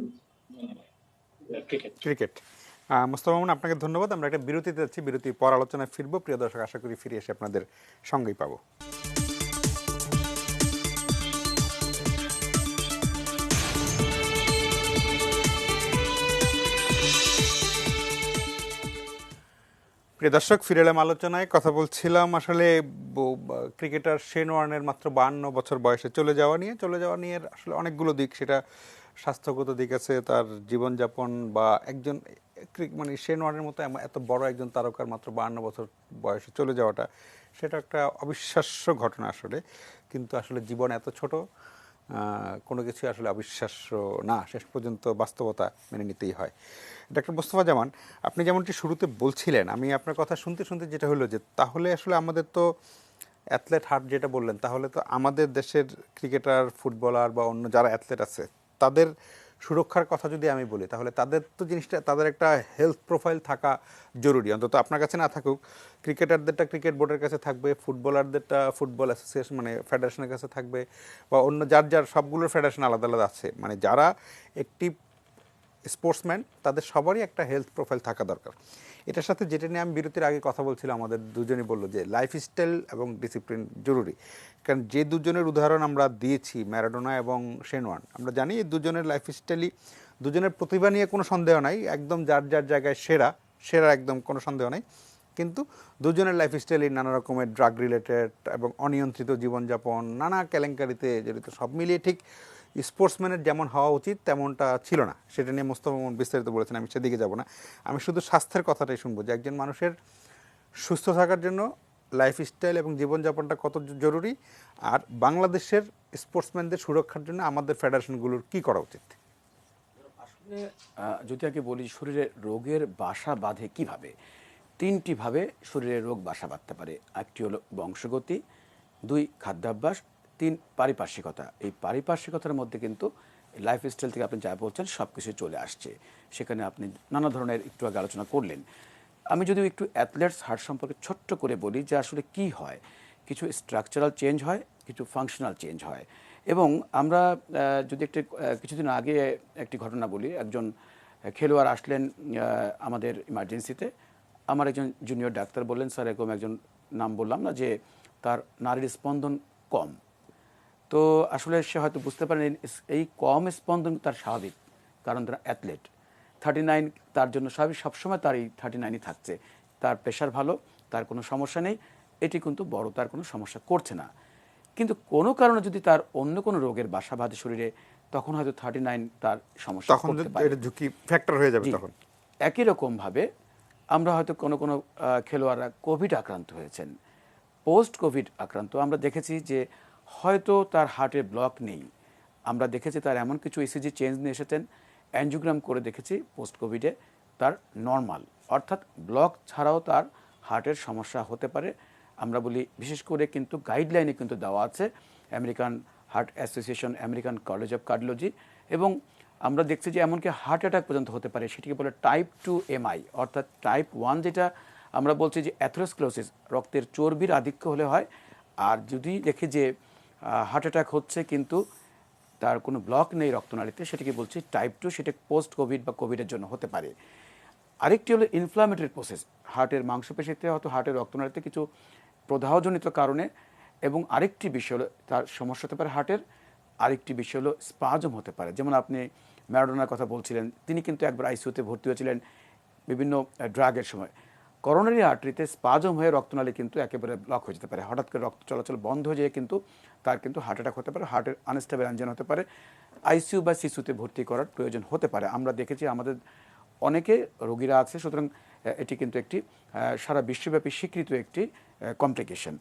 cricket. Cricket. Mustafa Mamun, আপনাকে ধন্যবাদ। আমরা একটা বিরতিতে যাচ্ছি, বিরতির পর আলোচনায় ফিরবো। প্রিয় দর্শক, আশা করি ফিরে এসে আপনাদের সঙ্গেই পাবো। প্রিয় দর্শক, ফিরে এলাম আলোচনায়। কথা বলছিলাম আসলে ক্রিকেটার শেন ওয়ার্নের মাত্র 52 বছর বয়সে চলে যাওয়া নিয়ে আসলে অনেকগুলো দিক। সেটা স্বাস্থ্যগত দিক আছে, তার জীবনযাপন, বা একজন মানে শেন ওয়ার্নের মতো এত বড় একজন তারকার মাত্র 52 বছর বয়সে চলে যাওয়াটা, সেটা একটা অবিশ্বাস্য ঘটনা আসলে। কিন্তু আসলে জীবন এত ছোট, কোনো কিছু আসলে অবিশ্বাস্য না, শেষ পর্যন্ত বাস্তবতা মেনে নিতেই হয়। ডক্টর মোস্তফা জামান, আপনি যেমনটি শুরুতে বলছিলেন, আমি আপনার কথা শুনতে শুনতে যেটা হলো যে তাহলে আসলে আমাদের তো অ্যাথলেট হার্ট যেটা বললেন, তাহলে তো আমাদের দেশের ক্রিকেটার, ফুটবলার বা অন্য যারা অ্যাথলেট আছে তাদের সুরক্ষার কথা যদি আমি বলি, তাহলে তাদের তো জিনিসটা, তাদের একটা হেলথ প্রোফাইল থাকা জরুরি। অন্তত আপনার কাছে না থাকুক, ক্রিকেটারদেরটা ক্রিকেট বোর্ডের কাছে থাকবে, ফুটবলারদেরটা ফুটবল অ্যাসোসিয়েশন মানে ফেডারেশনের কাছে থাকবে, বা অন্য যার সবগুলোর ফেডারেশন আলাদা আলাদা আছে। মানে যারা একটি স্পোর্টসম্যান তাদের সবারই একটা হেলথ প্রোফাইল থাকা দরকার। এটার সাথে যেটা নিয়ে আমি বিরতির আগে কথা বলছিলাম, আমাদের দুজনই বললো যে লাইফস্টাইল এবং ডিসিপ্লিন জরুরি। কারণ যে দুজনের উদাহরণ আমরা দিয়েছি, ম্যারাডোনা এবং শেন ওয়ার্ন, আমরা জানি এই দুজনের লাইফস্টাইলই, দুজনের প্রতিভা নিয়ে কোনো সন্দেহ নাই, একদম যার যার জায়গায় সেরা একদম কোনো সন্দেহ নাই। কিন্তু দুজনের লাইফস্টাইলই নানা রকমের ড্রাগ রিলেটেড এবং অনিয়ন্ত্রিত জীবনযাপন, নানা কেলেঙ্কারিতে জড়িত। সব মিলিয়ে ঠিক স্পোর্টসম্যানের যেমন হওয়া উচিত তেমনটা ছিল না। সেটা নিয়ে মোস্তফা মামুন বিস্তারিত বলেছেন, আমি সেদিকে যাব না। আমি শুধু স্বাস্থ্যের কথাটাই শুনবো যে একজন মানুষের সুস্থ থাকার জন্য লাইফস্টাইল এবং জীবনযাপনটা কত জরুরি, আর বাংলাদেশের স্পোর্টসম্যানদের সুরক্ষার জন্য আমাদের ফেডারেশনগুলোর কী করা উচিত। আসলে যদি আগে বলি শরীরে রোগের বাসা বাঁধে কিভাবে, তিনটি ভাবে শরীরে রোগ বাসা বাঁধতে পারে। একটি হলো বংশগতি, 2 খাদ্যাভ্যাস, 3 পারিপার্শ্বিকতা। এই পারিপার্শ্বিকতার মধ্যে কিন্তু লাইফস্টাইল থেকে আপনি যা বলছেন সব কিছু চলে আসছে। সেখানে আপনি নানা ধরনের একটু আগে আলোচনা করলেন। আমি যদি একটু অ্যাথলেটস হার্ট সম্পর্কে ছোট্ট করে বলি যে আসলে কি হয়, কিছু স্ট্রাকচারাল চেঞ্জ হয়, কিছু ফাংশনাল চেঞ্জ হয়। এবং আমরা যদি একটু কিছুদিন আগে একটি ঘটনা বলি, একজন খেলোয়াড় আসলেন আমাদের ইমার্জেন্সিতে। আমার একজন জুনিয়র ডাক্তার বললেন, স্যার এরকম একজন, নাম বললাম না, যে তার নাড়ির স্পন্দন কম। তো আসলে সে হয়তো বুঝতে পারেন এই কম স্পন্দন তার স্বাভাবিক, কারণ তার অ্যাথলেট। 39 তার জন্য স্বাভাবিক, সবসময় তার এই 39ই থাকছে। তার প্রেশার ভালো, তার কোনো সমস্যা নেই, এটি কিন্তু বড় তার কোনো সমস্যা করছে না। কিন্তু কোনো কারণে যদি তার অন্য কোনো রোগের বাসা বাঁধে শরীরে, তখন হয়তো 39 তার সমস্যা তখন করতে পারে, এটা ঝুঁকি ফ্যাক্টর হয়ে যাবে। জি। তখন একই রকমভাবে আমরা হয়তো কোনো কোনো খেলোয়াড়রা কোভিড আক্রান্ত হয়েছেন, পোস্ট কোভিড আক্রান্ত, আমরা দেখেছি যে হয়তো তার হার্টে ব্লক নেই। আমরা দেখেছি তার এমন কিছু ইসিজি চেঞ্জ নিয়ে এসেছেন, অ্যানজিওগ্রাম করে দেখেছি পোস্ট কোভিডে তার নর্মাল, অর্থাৎ ব্লক ছাড়াও তার হার্টের সমস্যা হতে পারে। আমরা বলি, বিশেষ করে কিন্তু গাইডলাইনে কিন্তু দেওয়া আছে American heart association, American college of cardiology, এবং আমরা দেখছি যে এমনকি হার্ট অ্যাটাক পর্যন্ত হতে পারে। সেটিকে বলে টাইপ 2 MI, অর্থাৎ টাইপ 1 যেটা আমরা বলছি যে অ্যাথেরোস্ক্লেরোসিস, রক্তের চর্বির আধিক্য হলে হয়। আর যদি দেখি যে হার্ট অ্যাটাক হচ্ছে কিন্তু তার কোনো ব্লক নেই রক্তনালীতে, সেটাকে বলছি টাইপ 2, সেটা পোস্ট কোভিড বা কোভিডের জন্য হতে পারে। আরেকটি হলো ইনফ্লামেটরি প্রসেস, হার্টের মাংসপেশিতে হয়তো হার্টের রক্তনালীতে কিছু প্রদাহজনিত কারণে। এবং আরেকটি বিষয় হলো তার সমস্যা হতে পারে হার্টের, আরেকটি বিষয় হলো স্পাজম হতে পারে। যেমন আপনি ম্যারাডোনার কথা বলছিলেন, তিনি কিন্তু একবার আইসিইউতে ভর্তি হয়েছিলেন বিভিন্ন ড্রাগের সময়। করোনারি আর্টারিতে স্পাজম হয়ে রক্তনালী কিন্তু একেবারে ব্লক হয়ে যেতে পারে, হঠাৎ করে রক্ত চলাচল বন্ধ হয়ে যেয়ে কিন্তু তার কিন্তু হার্ট অ্যাটাক হতে পারে, হার্টের আনস্টেবল এনজাইন হতে পারে, আইসিইউ বা সিসিউতে ভর্তি করার প্রয়োজন হতে পারে। আমরা দেখেছি আমাদের অনেকে রোগীরা আছে। সুতরাং এটি কিন্তু একটি সারা বিশ্বব্যাপী স্বীকৃত একটি কমপ্লিকেশন।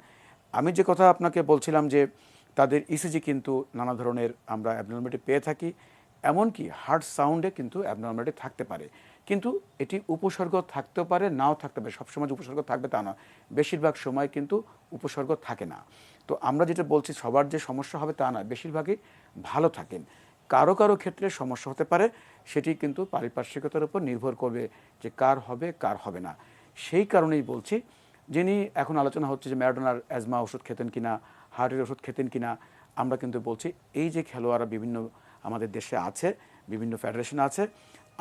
আমি যে কথা আপনাকে বলছিলাম যে তাদের ইসিজি কিন্তু নানা ধরনের আমরা অ্যাবনর্মালিটি পেয়ে থাকি, এমনকি হার্ট সাউন্ডে কিন্তু অ্যাবনর্মালিটি থাকতে পারে, কিন্তু এটি উপসর্গ থাকতেও পারে, নাও থাকতে পারে। সবসময় যে উপসর্গ থাকবে তা না, বেশিরভাগ সময় কিন্তু উপসর্গ থাকে না। তো আমরা যেটা বলছি সবার যে সমস্যা হবে তা না, বেশিরভাগই ভালো থাকেন। কারো কারো ক্ষেত্রে সমস্যা হতে পারে, সেটি কিন্তু পারিপার্শ্বিকতার উপর নির্ভর করবে যে কার হবে কার হবে না। সেই কারণেই বলছি, যিনি এখন আলোচনা হচ্ছে যে ম্যারাডোনার অ্যাজমা ওষুধ খেতেন কিনা, হার্টের ওষুধ খেতেন কিনা, আমরা কিন্তু বলছি এই যে খেলোয়াড়রা বিভিন্ন আমাদের দেশে আছে, বিভিন্ন ফেডারেশনে আছে,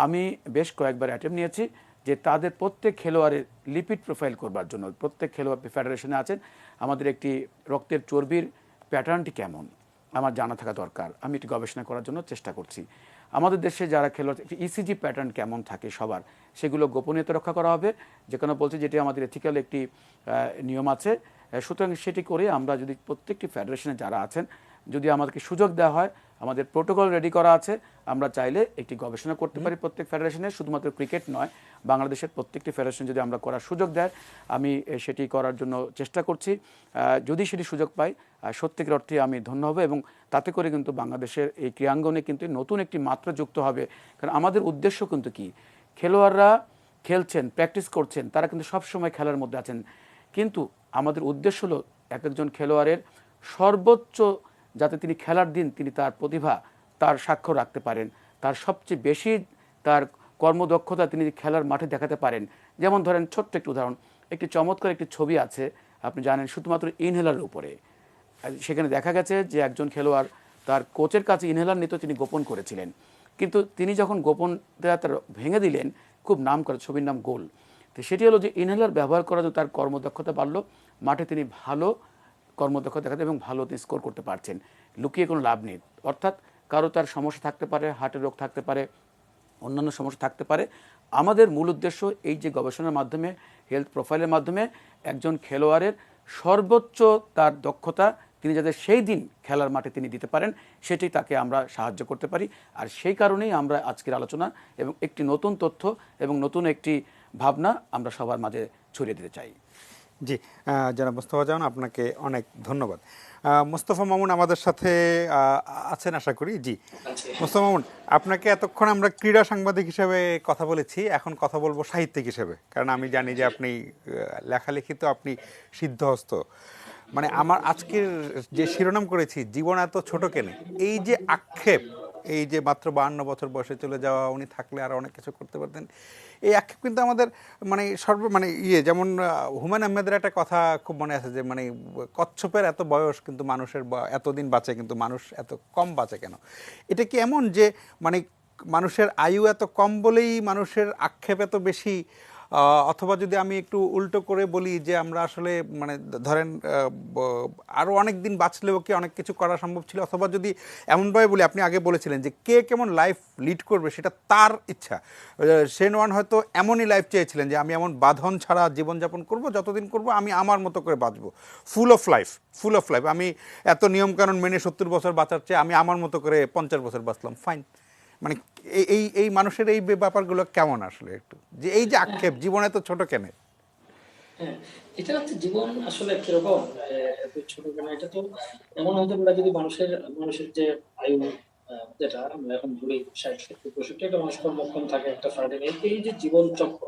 আমি বেশ কয়েকবার অ্যাটেম্প নিয়েছি যে তাদের প্রত্যেক খেলোয়াড়ের লিপিড প্রোফাইল করবার জন্য। প্রত্যেক খেলোয়াড় ফেডারেশনে আছেন, আমাদের একটি রক্তের চর্বির প্যাটার্নটি কেমন আমার জানা থাকা দরকার, আমি একটি গবেষণা করার জন্য চেষ্টা করছি। আমাদের দেশে যারা খেলোয়াড় ইসিজি প্যাটার্ন কেমন থাকে সবার, সেগুলো গোপনীয়তা রক্ষা করা হবে, যেখানে বলছি যেটি আমাদের এথিক্যাল একটি নিয়ম আছে। সুতরাং সেটি করে আমরা যদি প্রত্যেকটি ফেডারেশনে যারা আছেন, যদি আমাদেরকে সুযোগ দেওয়া হয়, আমাদের প্রোটোকল রেডি করা আছে, আমরা চাইলে একটি গবেষণা করতে পারি প্রত্যেক ফেডারেশনে। শুধুমাত্র ক্রিকেট নয়, বাংলাদেশের প্রত্যেকটি ফেডারেশন যদি আমরা করার সুযোগ দেয়, আমি সেটি করার জন্য চেষ্টা করছি। যদি সেটি সুযোগ পাই, সত্যিকার অর্থে আমি ধন্য হব, এবং তাতে করে কিন্তু বাংলাদেশের এই ক্রীড়াঙ্গনে কিন্তু নতুন একটি মাত্রা যুক্ত হবে। কারণ আমাদের উদ্দেশ্য কিন্তু কি, খেলোয়াড়রা খেলছেন, প্র্যাকটিস করছেন, তারা কিন্তু সবসময় খেলার মধ্যে আছেন, কিন্তু আমাদের উদ্দেশ্য হলো এক একজন খেলোয়াড়ের সর্বোচ্চ যাতে তিনি খেলার দিন তিনি তার প্রতিভা তার স্বাক্ষর রাখতে পারেন, তার সবচেয়ে বেশি তার কর্মদক্ষতা তিনি খেলার মাঠে দেখাতে পারেন। যেমন ধরেন ছোট্ট একটি উদাহরণ, একটি চমৎকার একটি ছবি আছে, আপনি জানেন, শুধুমাত্র ইনহেলারের উপরে। সেখানে দেখা গেছে যে একজন খেলোয়াড় তার কোচের কাছে ইনহেলার নিতে তিনি গোপন করেছিলেন, কিন্তু তিনি যখন গোপন তার ভেঙে দিলেন, খুব নাম করে ছবির নাম গোল। তো সেটি হলো যে ইনহেলার ব্যবহার করার জন্য তার কর্মদক্ষতা বাড়লো, মাঠে তিনি ভালো কর্মদক্ষতা দেখাতে এবং ভালো তিনি স্কোর করতে পারছেন। লুকিয়ে কোনো লাভ নেই। অর্থাৎ কারো তার সমস্যা থাকতে পারে, হার্টের রোগ থাকতে পারে, অন্যান্য সমস্যা থাকতে পারে। আমাদের মূল উদ্দেশ্য এই যে গবেষণার মাধ্যমে, হেলথ প্রোফাইলের মাধ্যমে একজন খেলোয়াড়ের সর্বোচ্চ তার দক্ষতা তিনি যাতে সেই দিন খেলার মাঠে তিনি দিতে পারেন, সেটি তাকে আমরা সাহায্য করতে পারি। আর সেই কারণেই আমরা আজকের আলোচনা এবং একটি নতুন তথ্য এবং নতুন একটি ভাবনা আমরা সবার মাঝে ছড়িয়ে দিতে চাই। জি, জনাব মোস্তফা জামান, আপনাকে অনেক ধন্যবাদ। মোস্তফা মামুন আমাদের সাথে আছেন আশা করি। জি মোস্তফা মামুন, আপনাকে এতক্ষণ আমরা ক্রীড়া সাংবাদিক হিসেবে কথা বলেছি, এখন কথা বলবো সাহিত্যিক হিসেবে, কারণ আমি জানি যে আপনি লেখালেখিতে আপনি সিদ্ধহস্ত। মানে আমার আজকের যে শিরোনাম করেছি, জীবন এত ছোট কেন, এই যে আক্ষেপ, এই যে মাত্র 52 বছর বয়সে চলে যাওয়া, উনি থাকলে আর অনেক কিছু করতে পারতেন, এই আক্ষেপ কিন্তু আমাদের মানে যেমন হুমায়ুন আহমেদের একটা কথা খুব মনে আছে যে মানে কচ্ছপের এত বয়স কিন্তু মানুষের এতদিন বাঁচে, কিন্তু মানুষ এত কম বাঁচে কেন? এটা কি এমন যে মানে মানুষের আয়ু এত কম বলেই মানুষের আক্ষেপ এত বেশি? অথবা যদি আমি একটু উল্টো করে বলি যে আমরা আসলে মানে ধরেন আরও অনেক দিন বাঁচলেও কি অনেক কিছু করা সম্ভব ছিল? অথবা যদি এমনভাবে বলি, আপনি আগে বলেছিলেন যে কে কেমন লাইফ লিড করবে সেটা তার ইচ্ছা। শেন ওয়ার্ন হয়তো এমনই লাইফ চেয়েছিলেন যে আমি এমন বাঁধন ছাড়া জীবনযাপন করব, যতদিন করব আমি আমার মতো করে বাঁচবো, ফুল অফ লাইফ। আমি এত নিয়মকানুন মেনে 70 বছর বাঁচার চেয়ে আমি আমার মতো করে 50 বছর বাঁচলাম, ফাইন। মানে এই এই মানুষের এই ব্যাপারগুলো কেমন আসলে একটু, যে এই যে আক্ষেপ, জীবন এত ছোট কেন? হ্যাঁ, এটা হচ্ছে জীবন আসলে কিরকম এত ছোট কেন, এটা তো এমন হতে পারে যদি মানুষের যে আয়ু যেটা আমরা এখন ধরি 60-70-65, একটা মানুষ কর্মক্ষম থাকে একটা সার্টেন, এই যে জীবন চক্র,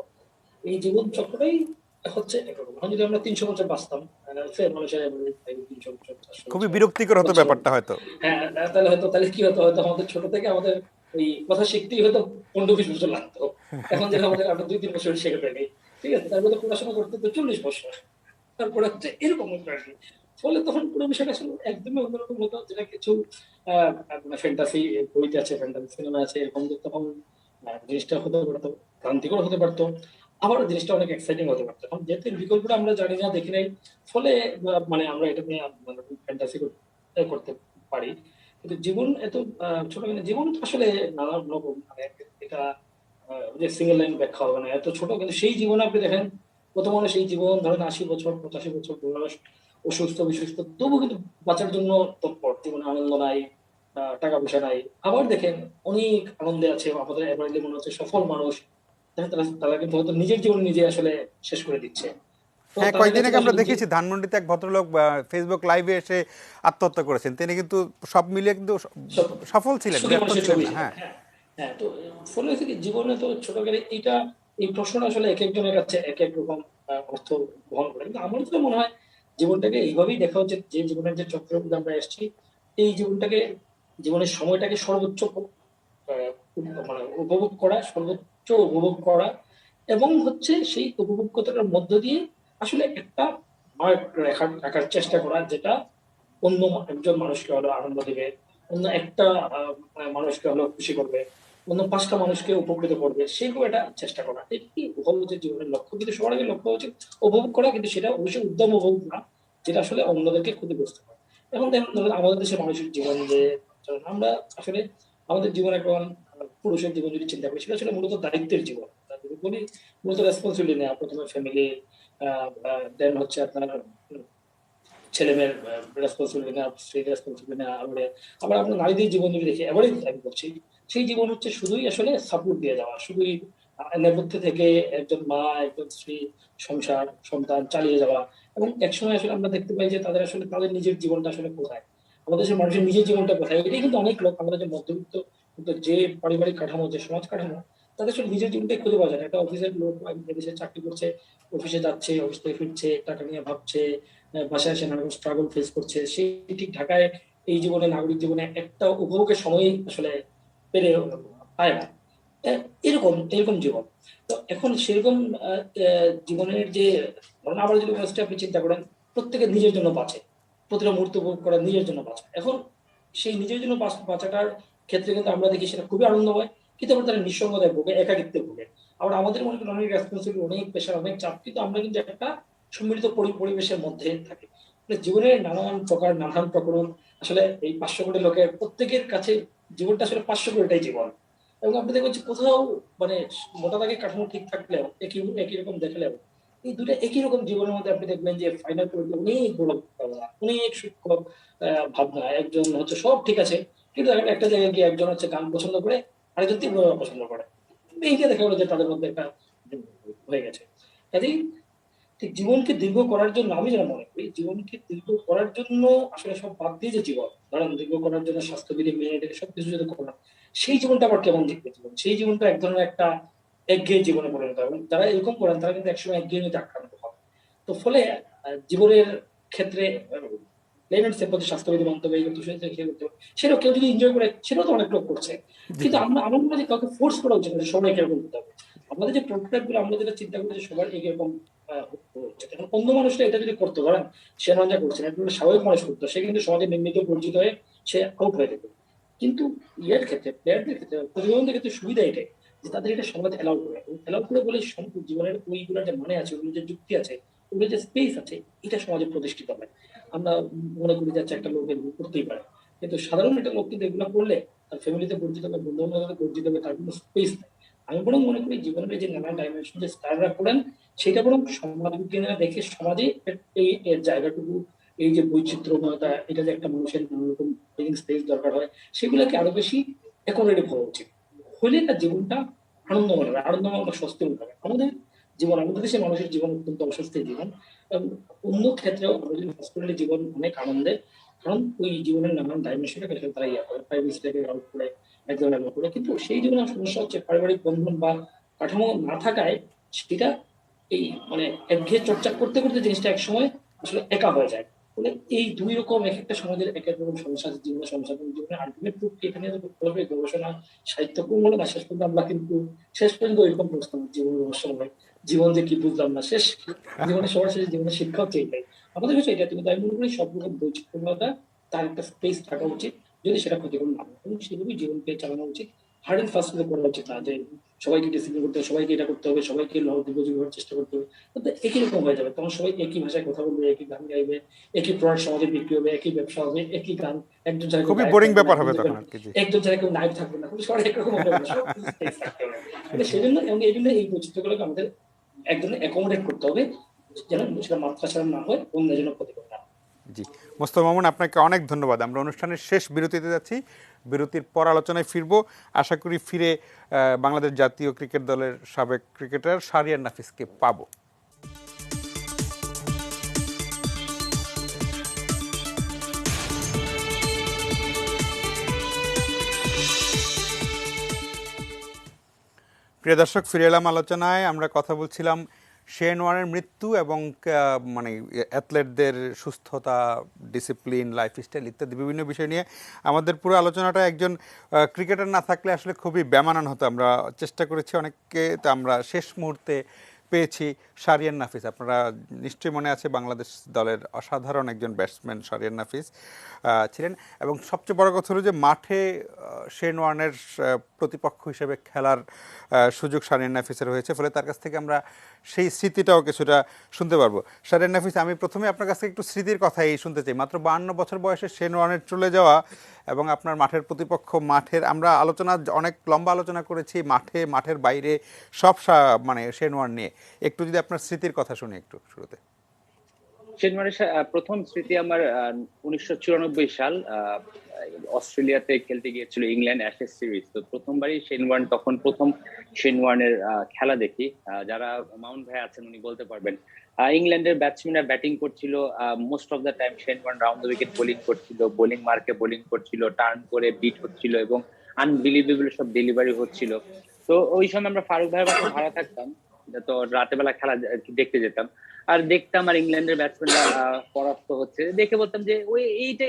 এই জীবন চক্রটাই হচ্ছে একরকম। এখন যদি আমরা 300 বছর বাঁচতাম, সে মানুষের আয়ু 300 বছর, 400 খুবই বছর বিরক্তিকর হতো ব্যাপারটা হয়তো। হ্যাঁ, তাহলে কি হতো, হয়তো আমাদের ছোট থেকে আমাদের ওই কথা শিখতেই হয়তো 15-20 বছর লাগতো। এখন যেটা আমাদের আমরা 2-3 বছর শিখে ফেলি, ঠিক আছে, তারপরে পড়াশোনা করতে তো 40 বছর, তারপরে হচ্ছে এরকম হতো আর কি। ফলে তখন পুরো বিষয়টা আসলে একদমই অন্যরকম হতো, যেটা কিছু মানে ফ্যান্টাসি বইতে আছে, ফ্যান্টাসি সিনেমা আছে, এরকম তখন জিনিসটা হতে পারতো, ক্রান্তিকর হতে পারতো, আবার জিনিসটা অনেক এক্সাইটিং হতে পারতো। এখন যেহেতু এর বিকল্পটা আমরা জানি না, দেখি নাই, ফলে মানে আমরা এটা নিয়ে ফ্যান্টাসি করতে পারি। কিন্তু জীবন এত ছোট কেন, জীবন তো আসলে নানা রকম, মানে এটা যে সিঙ্গেল লাইন ব্যাখ্যা হবে না, এত ছোট, কিন্তু সেই জীবনে আপনি দেখেন কত মানুষ এই জীবন ধরেন 80 বছর 85 বছর বয়স, অসুস্থ বিসুস্থ, তবু কিন্তু বাঁচার জন্য তৎপর, জীবনে আনন্দ নাই, টাকা পয়সা নাই। আবার দেখেন অনেক আনন্দে আছে, আমাদের এভারেজলি মনে হচ্ছে সফল মানুষ, তারা তারা তারা কিন্তু হয়তো নিজের জীবন নিজে আসলে শেষ করে দিচ্ছে। তো হ্যাঁ, তাদের কয়েকদিন কাছে আগে আমরা আসলে দেখেছি ধানমন্ডিতে এক ভদ্রলোক ফেসবুক লাইভে এসে আত্মহত্যা করেছেন। তিনি কিন্তু সব মিলিয়ে কিন্তু সব- সফল ছিলেন, সুখী ব্যর্থ মানুষের ছিলেন ছবি না। ছিল। হ্যাঁ, হ্যাঁ, হ্যাঁ। তো ফলে হচ্ছে কি, জীবনে তো ছোটখাটো এইটা, এই প্রশ্নটা আসলে এক একজনের কাছে এক এক রকম অর্থ বহন করে, কিন্তু আমার তো মনে হয় জীবনটাকে এইভাবেই দেখা উচিত যে জীবনের যে চক্রগুলো আমরা এসেছি, এই জীবনটাকে, জীবনের সময়টাকে সর্বোচ্চ আহ, মানে উপভোগ করা, সর্বোচ্চ উপভোগ করা, এবং হচ্ছে সেই উপভোগ্যতার মধ্য দিয়ে আসলে একটা মার্ক রাখার চেষ্টা করা, যেটা অন্য একজন মানুষকে হলো আনন্দ দেবে, অন্য একটা মানুষকে হলো খুশি করবে, অন্য 5টা মানুষকে উপকৃত করবে, সেরকম একটা চেষ্টা করা, এটি হচ্ছে জীবনের লক্ষ্য। কিন্তু সবার আগে লক্ষ্য হচ্ছে উপভোগ করা, কিন্তু সেটা অবশ্যই উদ্যম উপভোগ না, যেটা আসলে অন্যদেরকে ক্ষতিগ্রস্ত করে। এখন দেখুন, ধরুন আমাদের দেশের মানুষের জীবন যে, ধরুন আমরা আসলে আমাদের জীবন এখন পুরুষের জীবন যদি চিন্তা করি, সেটা আসলে মূলত দায়িত্বের জীবন। তা যদি বলি মূলত রেসপন্সিবিলিটি নেওয়া, প্রথমে ফ্যামিলি, দেন হচ্ছে আপনার ছেলে মেয়ের রেসপন্সিবিলিটি নেওয়া, স্ত্রীর রেসপন্সিবিলিটি নেওয়া, আবার আমরা নারীদের জীবন যদি দেখি, এভারেজ আমি করছি, সেই জীবন হচ্ছে শুধুই আসলে সাপোর্ট দিয়ে যাওয়া, শুধুই নেপথ্যে থেকে একজন মা, একজন স্ত্রী, সংসার, সন্তান চালিয়ে যাওয়া। এবং একসময় আসলে আমরা দেখতে পাই যে তাদের আসলে তাদের নিজের জীবনটা আসলে কোথায়, আমাদের দেশের মানুষের নিজের জীবনটা কোথায়, এটাই কিন্তু অনেক লোক, আমাদের যে মধ্যবিত্ত, কিন্তু যে পারিবারিক কাঠামো, যে সমাজ কাঠামো, তাদের আসলে নিজের জীবনটাই খুঁজে পাওয়া যায় না। একটা অফিসের লোক দেশে চাকরি করছে, অফিসে যাচ্ছে, অফিস থেকে ফিরছে, টাকা নিয়ে ভাবছে, বাসায় এসে নানা স্ট্রাগল ফেস করছে, সেই ঠিক ঢাকায় এই জীবনে, নাগরিক জীবনে একটা উপভোগের সময় আসলে পেরে পায় না। এরকম এরকম জীবন। তো এখন সেরকম জীবনের যে, ধরুন আবার যদি অবস্থা আপনি চিন্তা করেন, প্রত্যেকে নিজের জন্য বাঁচে, প্রতিটা মুহূর্ত উপভোগ করে নিজের জন্য বাঁচে। এখন সেই নিজের জন্য বাঁচাটার ক্ষেত্রে কিন্তু আমরা দেখি সেটা খুবই আনন্দময়, কিন্তু আবার তারা নিঃসঙ্গতায় ভোগে, একাকিত্বে ভোগে। আবার আমাদের মনে করেন অনেক রেসপন্সিবিলিটি, অনেক প্রেশার, অনেক চাপ, কিন্তু আমরা কিন্তু একটা সম্মিলিত পরিবেশের মধ্যে থাকি। মানে জীবনের নানান প্রকার, নানান প্রকরণ, আসলে এই 500 কোটি লোকের প্রত্যেকের কাছে জীবনটা আসলে 500 কোটিটাই জীবন। এবং আপনি দেখবেন যে কোথাও মানে মোটা দাগে কাঠামো ঠিক থাকলেও, একই একই রকম দেখলেও, এই দুটো একই রকম জীবনের মধ্যে আপনি দেখবেন যে ফাইনাল পরিণতি অনেক বড় ভাবনা, অনেক সূক্ষ্ম ভাবনা। একজন হচ্ছে সব ঠিক আছে, কিন্তু দেখেন একটা জায়গায় গিয়ে একজন হচ্ছে গান পছন্দ করে, আরেকজন তীব্রভাবে পছন্দ করে, এইটা দেখা গেলো যে তাদের মধ্যে একটা হয়ে গেছে। কাজেই ঠিক জীবনকে দীর্ঘ করার জন্য আমি যেটা মনে করি, জীবনকে দীর্ঘ করার জন্য আসলে সব বাদ দিয়ে যে জীবন, ধরেন দীর্ঘ করার জন্য স্বাস্থ্যবিধি মেনে টেনে সবকিছু যদি করা, সেই জীবনটা আবার কেমন দেখতে জীবন, সেই জীবনটা এক ধরনের একটা একঘেয়ে জীবনে পরিণত হয়। এবং যারা এরকম করেন তারা কিন্তু একসময় একঘেয়েমিতে আক্রান্ত হয়। তো ফলে জীবনের ক্ষেত্রে লেভেল সেট করতে স্বাস্থ্যবিধি মানতে হবে, এই করতে হবে, সেই করতে হবে, সেটাও কেউ যদি এনজয় করে, সেটাও তো অনেক লোক করছে। জি, কিন্তু জি। আমার মনে হয় যে কাউকে ফোর্স করা উচিত না যে সবাই এরকম করতে হবে। আমাদের যে প্রোটোটাইপ গুলো আমরা যেটা চিন্তা করি যে সবার এরকম হচ্ছে, এখন অন্য মানুষটা এটা যদি করতে পারেন, সে মজা করছে না, এটা স্বাভাবিক মানুষ করতো, সে কিন্তু সমাজে নির্মিত পরিচিত হয়ে সে আউট হয়ে যেত। কিন্তু ইয়ের ক্ষেত্রে, প্লেয়ারদের ক্ষেত্রে, প্রতিবন্ধীদের ক্ষেত্রে সুবিধা এটাই যে তাদের এটা সমাজ এলাউ করে, এলাউ করে বলে জীবনের ওইগুলোর যে মানে আছে, ওগুলো যে যুক্তি আছে, ওগুলো যে স্পেস আছে, এটা সমাজে প্রতিষ্ঠিত হয়। আমরা মনে করি যাচ্ছে একটা লোক এগুলো করতেই পারে, কিন্তু সাধারণ একটা লোক কিন্তু এগুলো করলে তার ফ্যামিলিতে পরিচিত হবে, বন্ধু বান্ধবের পরিচিত হবে, তার কোনো স্পেস নেই। আমি বরং মনে করি জীবনের যে নানা ডাইমেনশন যে স্টাররা করেন, সেটা বরং সমাজ বিজ্ঞানীরা দেখে সমাজে এই এর জায়গাটুকু, এই যে বৈচিত্র্যময়তা, এটা যে একটা মানুষের নানা রকম লিভিং স্পেস দরকার হয়, সেগুলোকে আরো বেশি অ্যাকোমোডেট হওয়া উচিত। হলে তার জীবনটা আনন্দময় হবে, আনন্দময় হবে, স্বস্তিময় হবে। আমাদের জীবন, আমাদের দেশের মানুষের জীবন অত্যন্ত অস্বস্তির জীবন। এবং অন্য ক্ষেত্রেও আমাদের হসপিটালের জীবন অনেক আনন্দের, কারণ ওই জীবনের নানান ডাইমেনশনটাকে তারা ইয়া করে, প্রাইভেসিটাকে আউট করে, একদম এলো করে। কিন্তু সেই জীবনের সমস্যা হচ্ছে পারিবারিক বন্ধন বা কাঠামো না থাকায় সেটা এই মানে একঘেয়ে চর্চা করতে করতে জিনিসটা একসময় আসলে একা হয়ে যায়। ফলে এই দুই রকম এক একটা সমাজের এক এক রকম সমস্যা আছে, জীবনের সমস্যা। এবং জীবনের আলটিমেট রূপ এখানে করতে হবে গবেষণা, সাহিত্য কোন বলে না, শেষ পর্যন্ত আমরা কিন্তু শেষ পর্যন্ত ওইরকম প্রশ্ন, জীবন রহস্য নয়, জীবন যে কি বুঝলাম না, শেষ জীবনের সবার শেষে জীবনের শিক্ষা হচ্ছে এটাই। আমাদের কাছে এটা, কিন্তু আমি মনে করি সব রকম বৈচিত্র্যতা, তার একটা স্পেস থাকা উচিত, যদি সেটা ক্ষতিকর না হয়, এবং সেভাবেই জীবনকে চালানো উচিত। হার্ড এন্ড ফাস্ট করে করা উচিত না যে সবাইকে ডিসিপ্লিন করতে হবে, সবাইকে এটা করতে হবে, সবাইকে দীর্ঘজীবী হওয়ার চেষ্টা করতে হবে। তো একই রকম হয়ে যাবে, তখন সবাই একই ভাষায় কথা বলবে, একই গান গাইবে, একই প্রোডাক্ট সমাজে বিক্রি হবে, একই ব্যবসা হবে, একই গান। একজন ছাড়া কেউ খুবই গায়ক বোরিং থাকবে না, ব্যাপার হবে তখন আর কি। জি। একজন ছাড়া কেউ নায়ক থাকবে না, সবাই একরকম হবে না, সব স্পেস থাকতে হবে। মানে সেই জন্য, এবং এই জন্য এই বৈচিত্র্যগুলোকে আমাদের এক ধরনের অ্যাকোমোডেট করতে হবে, যেন সেটা মাত্রাছাড়া না হয়, অন্যের জন্য ক্ষতিকর না হয়। জি, মোস্তফা মামুন, আপনাকে অনেক ধন্যবাদ। আমরা অনুষ্ঠানের শেষ বিরতিতে যাচ্ছি, বিরতির পর আলোচনায় ফিরবো। আশা করি ফিরে বাংলাদেশ জাতীয় ক্রিকেট দলের সাবেক ক্রিকেটার শাহরিয়ার নাফিসকে পাবো। প্রিয় দর্শক, ফিরে এলাম আলোচনায়। আমরা কথা বলছিলাম শেন ওয়ার্নের মৃত্যু এবং মানে অ্যাথলেটদের সুস্থতা, ডিসিপ্লিন, লাইফস্টাইল ইত্যাদি বিভিন্ন বিষয় নিয়ে। আমাদের পুরো আলোচনাটা একজন ক্রিকেটার না থাকলে আসলে খুবই বেমানান হতো। আমরা চেষ্টা করেছি অনেককে, তো আমরা শেষ মুহূর্তে পেয়েছি শাহরিয়ার নাফিস। আপনারা নিশ্চয়ই মনে আছে, বাংলাদেশ দলের অসাধারণ একজন ব্যাটসম্যান শাহরিয়ার নাফিস ছিলেন। এবং সবচেয়ে বড় কথা হলো যে মাঠে শেন ওয়ার্নের প্রতিপক্ষ হিসেবে খেলার সুযোগ শাহরিয়ার নাফিসের হয়েছে, ফলে তার কাছ থেকে আমরা সেই স্মৃতিটাও কিছুটা শুনতে পারবো। শাহরিয়ার নাফিস, আমি প্রথমে আপনার কাছ থেকে একটু স্মৃতির কথাই শুনতে চাই। মাত্র 52 বছর বয়সে শেন ওয়ার্নের চলে যাওয়া এবং আপনার মাঠের প্রতিপক্ষ, আমরা আলোচনা অনেক লম্বা আলোচনা করেছি মাঠের বাইরে সব মানে শেন ওয়ার্ন নিয়ে। একটু যদি আপনার স্মৃতির কথা শুনি একটু শুরুতে। শেনওয়ানের প্রথম স্মৃতি আমার 1994 সাল, অস্ট্রেলিয়াতে খেলতে গিয়েছিল ইংল্যান্ড অ্যাশেজ সিরিজ। তো প্রথমবারই শেনওয়ার্ন, তখন প্রথম শেনওয়ার্নের খেলা দেখি। যারা মাউন্ট ভাই আছেন উনি বলতে পারবেন, ইংল্যান্ডের ব্যাটসম্যানরা ব্যাটিং করছিল, most of the time Shane Warne round the wicket bowling করছিল, বোলিং মার্কে বোলিং করছিল, টার্ন করে বিট হচ্ছিল এবং আনবিলিভেবল সব ডেলিভারি হচ্ছিল। তো ওই সময় আমরা ফারুক ভাইয়ের বাসায় ভাড়া থাকতাম, তো রাতে বেলা খেলা দেখতে যেতাম আর দেখতাম আর ইংল্যান্ডের ব্যাটসম্যানরা পরাস্ত হচ্ছে, দেখে বলতাম যে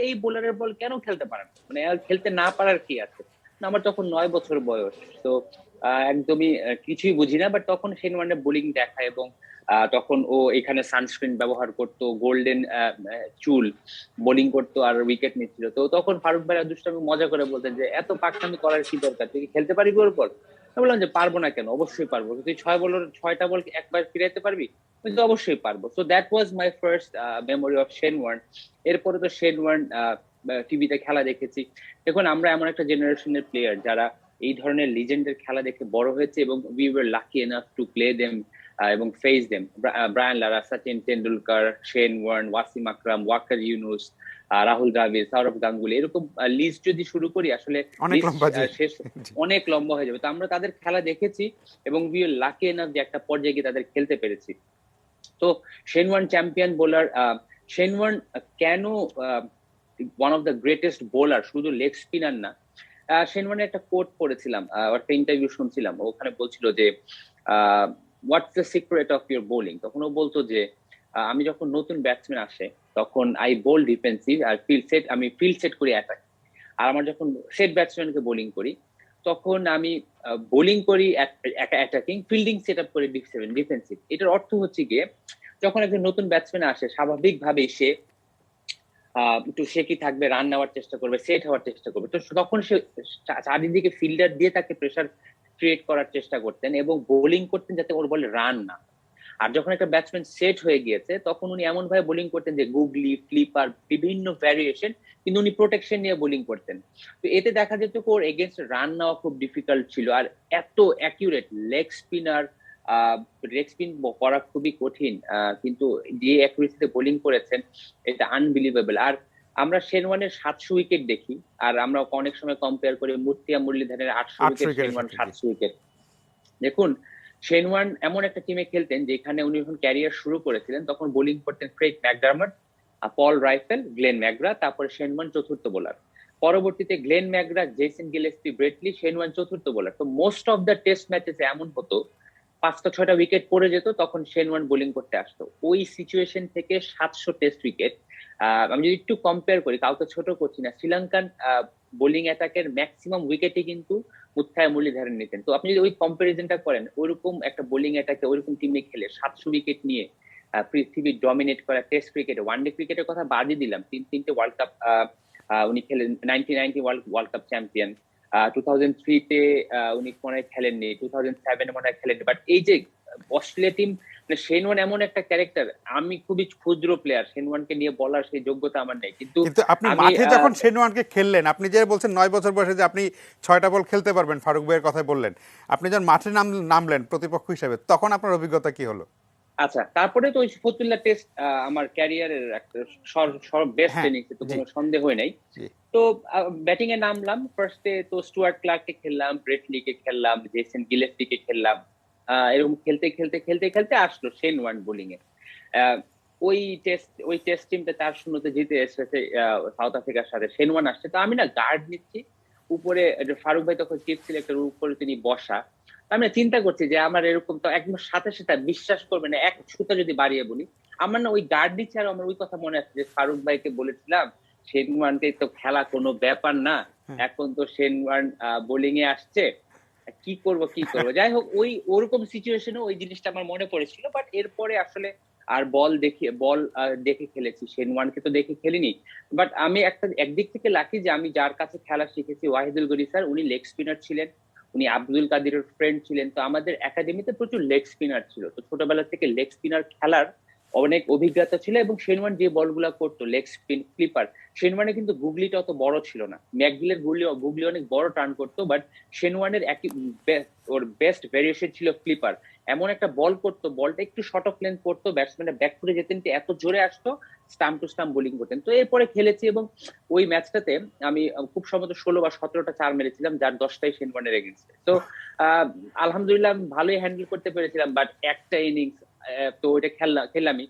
এই বোলারের বল কেন খেলতে পারে না, মানে খেলতে না পারার কি আছে। আমার তখন 9 বছর বয়স, তো একদমই কিছুই বুঝি না। বাট তখন শেন ওয়ার্নের বোলিং দেখা এবং তখন ও এখানে সানস্ক্রিন ব্যবহার করতো, গোল্ডেন চুল, বোলিং করতো আর উইকেট নিচ্ছিল। তো তখন ফারুক ভাই দুষ্টামি মজা করে বলতেন যে এত পাকনামি করার কি দরকার, তুই কি খেলতে পারবি ওর বল? আমি বললাম যে পারবো না কেন, অবশ্যই পারবো। তুই 6টা বল একবার ফিরাইতে পারবি? কিন্তু অবশ্যই পারবো। So that was my first memory of Shane Warne. এরপরে তো শেন ওয়ার্ন টিভিতে খেলা দেখেছি। দেখুন, আমরা এমন একটা জেনারেশনের প্লেয়ার যারা এই ধরনের লিজেন্ডের খেলা দেখে বড় হয়েছে এবং we were lucky enough to play them এবং face them. Brian Lara, Sachin Tendulkar, Shane Warne, Wasim Akram, Waqar Younis, Rahul Dravid, Sourav Ganguly, এরকম লিস্ট যদি শুরু করি আসলে শেষ অনেক লম্বা হয়ে যাবে। তো আমরা তাদের খেলা দেখেছি এবং উই আর লাকি এনাফ যে একটা পর্যায়ে গিয়ে তাদের খেলতে পেরেছি। তো Shane Warne champion bowler. Shane Warne কেন one of the greatest bowler, শুধু লেগ স্পিনার না। শেন ওয়ার্নের একটা কোট পড়েছিলাম, একটা ইন্টারভিউ শুনছিলাম, ওখানে বলছিল যে what's the secret of your bowling. তখন ও বলতো যে আমি যখন নতুন ব্যাটসম্যান আসে তখন আই বোল ডিফেন্সিভ আর আমি ফিল্ড সেট করি অ্যাটাক। আর আমার যখন সেট ব্যাটসম্যানকে বোলিং করি তখন আমি বোলিং করি অ্যাটাকিং, ফিল্ডিং সেট আপ করি ডিফেন্সিভ। এটার অর্থ হচ্ছে গিয়ে যখন একজন নতুন ব্যাটসম্যান আসে স্বাভাবিকভাবেই সে সে কি থাকবে, রান নেওয়ার চেষ্টা করবে, সেট হওয়ার চেষ্টা করবে। তো তখন সে চারিদিকে ফিল্ডার দিয়ে তাকে প্রেসার ক্রিয়েট করার চেষ্টা করতেন এবং বোলিং করতেন যাতে ওর বলে রান না। আর যখন একটা ব্যাটসম্যান সেট হয়ে গিয়েছে তখন উনি এমন ভাবে বোলিং করতেন যে গুগলি, ফ্লিপার, বিভিন্ন ভ্যারিয়েশন, কিন্তু উনি প্রোটেকশন নিয়ে বোলিং করতেন। তো এতে দেখা যেত ওর এগেনস্ট রান নেওয়া খুব ডিফিকাল্ট ছিল। আর এত অ্যাকিউরেট লেগ স্পিন করা খুবই কঠিন, কিন্তু যে অ্যাকুরেসিতে বোলিং করেছেন এটা আনবিলিভেবল। আর আমরা শেন ওয়ার্নের 700 উইকেট দেখি আর আমরা অনেক সময় কম্পেয়ার করি মুর্তিয়া মুরলীধরের 800 উইকেট, শেন ওয়ার্ন 700 উইকেট। দেখুন, শেন ওয়ার্ন এমন একটা টিমে খেলতেন যেখানে উনি যখন ক্যারিয়ার শুরু করেছিলেন তখন বোলিং করতেন Craig McDermott, Paul Reiffel, Glenn McGrath, তারপরে শেন ওয়ার্ন চতুর্থ বোলার। পরবর্তীতে Glenn McGrath, Jason Gillespie, Brett Lee, Shane Warne চতুর্থ বোলার। তো most of the Test matches এমন হতো 5টা-6টা উইকেট পড়ে যেত, তখন শেন ওয়ার্ন বোলিং করতে আসতো। ওই সিচুয়েশন থেকে 700 টেস্ট উইকেট, আমি যদি একটু কম্পেয়ার করি, কাউকে ছোট করছি না, শ্রীলঙ্কান বোলিং অ্যাটাকের ম্যাক্সিমাম উইকেটই কিন্তু মুথ্থায় মুরলীধরন নিতেন। তো আপনি যদি ওই কম্পারিজনটা করেন, ওইরকম একটা বোলিং অ্যাটাকে ওইরকম টিমে খেলে 700 উইকেট নিয়ে পৃথিবী ডমিনেট করা টেস্ট ক্রিকেটে, ওয়ানডে ক্রিকেটের কথা বাদই দিলাম, 3টে ওয়ার্ল্ড কাপ উনি খেলেন, 1990 ওয়ার্ল্ড কাপ চ্যাম্পিয়ন, 2003-তে উনি মনে হয় খেলেননি, 2007 মনে হয় খেলেননি। বাট এই যে অস্ট্রেলিয়া টিম মানে শেন ওয়ার্ন এমন একটা ক্যারেক্টার, আমি খুবই ক্ষুদ্র প্লেয়ার, শেন ওয়ার্নকে নিয়ে বলার সেই যোগ্যতা আমার নেই, কিন্তু কিন্তু আপনি আমি মাঠে যখন শেন ওয়ার্নকে খেললেন, আপনি যে বলছেন 9 বছর বয়সে যে আপনি 6টা বল খেলতে পারবেন, ফারুক ভাইয়ের কথাই বললেন, আপনি যখন মাঠে নামলেন প্রতিপক্ষ হিসেবে, তখন আপনার অভিজ্ঞতা কি হলো? আচ্ছা, তারপরে তো ওই ফতুল্লা টেস্ট আমার ক্যারিয়ারের একটা বেস্ট হ্যাঁ, ইনিংস, তো জি কোনো সন্দেহ নেই। জি তো ব্যাটিং এ নামলাম ফার্স্টে, তো স্টুয়ার্ট ক্লার্ককে খেললাম, ব্রেট লিকে খেললাম, জেসন গিলেস্পিকে খেললাম। এরকম খেলতে খেলতে খেলতে খেলতে আসলো শেন ওয়ার্ন বোলিং এ। আহ, ওই টেস্ট টিমটা 4-0 জিতে এসেছে সাউথ আফ্রিকার সাথে, শেন ওয়ার্ন আসছে, তো আমি না গার্ড নিচ্ছি উপরে, ফারুক ভাই তখন চিফ সিলেক্টর, উপরে তিনি বসা। আমি না চিন্তা করছি যে আমার এরকম, তো একদম সাথে সাথে বিশ্বাস করবে না, এক সুতা যদি বাড়িয়ে বলি, আমার না ওই গার্ড নিচ্ছে, আর আমার ওই কথা মনে আছে যে ফারুক ভাইকে বলেছিলাম শেন ওয়ার্নকে তো খেলা কোনো ব্যাপার না, এখন তো শেন ওয়ার্ন বোলিং এ আসছে, কি করব কি করব। যাই হোক, ওই ওরকম সিচুয়েশনে ওই জিনিসটা আমার মনে পড়েছিল, বাট এরপরে আসলে আর বল দেখে খেলেছি, শেন ওয়ার্নকে তো দেখে খেলিনি। বাট আমি একদিক থেকে লাকি যে আমি যার কাছে খেলা শিখেছি, ওয়াহিদুল গনি স্যার, উনি লেগ স্পিনার ছিলেন, উনি আব্দুল কাদিরের ফ্রেন্ড ছিলেন, তো আমাদের একাডেমিতে প্রচুর লেগ স্পিনার ছিল, তো ছোটবেলা থেকে লেগ স্পিনার খেলার অনেক অভিজ্ঞতা ছিল। এবং শেনওয়ান যে বলগুলা করতো লেগ স্পিন ক্লিপার, শেনওয়ানে কিন্তু গুগলিটা অত বড় ছিল না, ম্যাকগিলের গুগলি অনেক বড় টার্ন করতো, বাট শেনওয়ানের একই ওর বেস্ট ভেরিয়েশন ছিল ক্লিপার। এমন একটা বল করতো, বলটা একটু শর্ট অফ লেন্থ করতো, ব্যাটসম্যানের ব্যাক ফুটে যেতেন, এত জোরে আসতো, স্টাম্প টু স্টাম্প বোলিং করতেন। তো এরপরে খেলেছি, এবং ওই ম্যাচটাতে আমি খুব সম্ভবত 16 বা 17টা চার মেরেছিলাম, যার 10টাই শেনওয়ানের এগেনস্টে। তো আলহামদুলিল্লাহ আমি ভালোই হ্যান্ডেল করতে পেরেছিলাম, বাট একটা ইনিংস তো ওইটা খেললামই।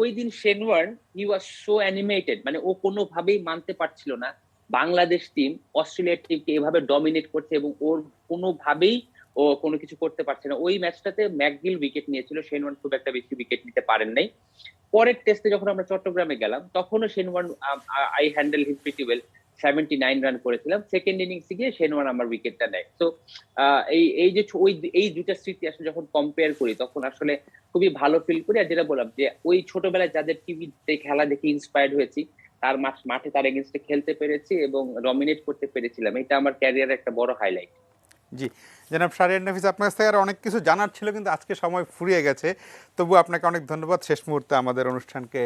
ওই দিন শেনওয়ার্ন হি ওয়াজ সো অ্যানিমেটেড, মানে ও কোনোভাবেই মানতে পারছিল না বাংলাদেশ টিম অস্ট্রেলিয়ার টিমকে এভাবে ডমিনেট করছে, এবং ওর কোনোভাবেই ও কোনো কিছু করতে পারছে না। ওই ম্যাচটাতে ম্যাকগিল উইকেট নিয়েছিল, শেনওয়ার্ন খুব একটা বেশি উইকেট নিতে পারেন নাই। পরের টেস্টে যখন আমরা চট্টগ্রামে গেলাম, তখনও Shane Warne, I handle him pretty well, 79 run করেছিলাম, সেকেন্ড ইনিংসে গিয়ে শেনওয়ার্ন আমার উইকেটটা নেয়। তো এই যে এই দুটা স্মৃতি আসলে যখন কম্পেয়ার করি, তখন আসলে খুবই ভালো ফিল করি। আর যেটা বললাম যে ওই ছোটবেলায় যাদের টিভিতে খেলা দেখে ইন্সপায়ার্ড হয়েছি, তার মাঠে তার এগেনস্টে খেলতে পেরেছি এবং ডমিনেট করতে পেরেছিলাম, এটা আমার ক্যারিয়ারের একটা বড় হাইলাইট। জি জনাব শাহরিয়ার নাফিস, আপনার কাছ থেকে আর অনেক কিছু জানার ছিল, কিন্তু আজকে সময় ফুরিয়ে গেছে। তবু আপনাকে অনেক ধন্যবাদ, শেষ মুহূর্তে আমাদের অনুষ্ঠানকে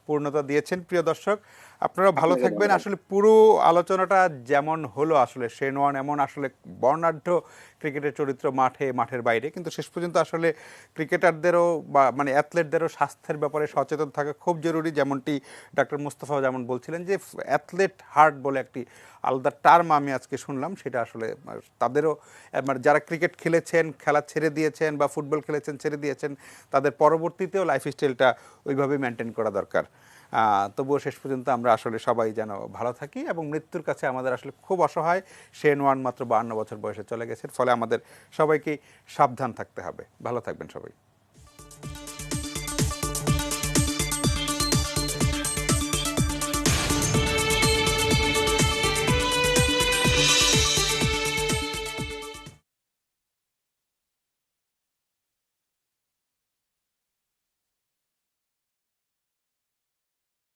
পূর্ণতা দিয়েছেন। প্রিয় দর্শক, আপনারা ভালো থাকবেন। আসলে পুরো আলোচনাটা যেমন হলো, আসলে শেন ওয়ার্ন এমন আসলে বর্ণাঢ্য ক্রিকেটের চরিত্র মাঠের বাইরে, কিন্তু শেষ পর্যন্ত আসলে ক্রিকেটারদেরও বা মানে অ্যাথলেটদেরও স্বাস্থ্যের ব্যাপারে সচেতন থাকা খুব জরুরি। যেমনটি ডক্টর মুস্তফা যেমন বলছিলেন যে অ্যাথলেট হার্ট বলে একটি আলাদা টার্ম আমি আজকে শুনলাম, সেটা আসলে তাদেরও মানে যারা ক্রিকেট খেলেছেন, খেলা ছেড়ে দিয়েছেন, বা ফুটবল খেলেছেন ছেড়ে দিয়েছেন, তাদের পরবর্তীতেও লাইফস্টাইলটা ওইভাবে মেনটেন করা দরকার। তবুও শেষ পর্যন্ত আমরা আসলে সবাই যেন ভালো থাকি, এবং মৃত্যুর কাছে আমাদের আসলে খুব অসহায়। শেন ওয়ার্ন মাত্র 52 বছর বয়সে চলে গেছেন, ফলে আমাদের সবাইকে সাবধান থাকতে হবে। ভালো থাকবেন সবাই।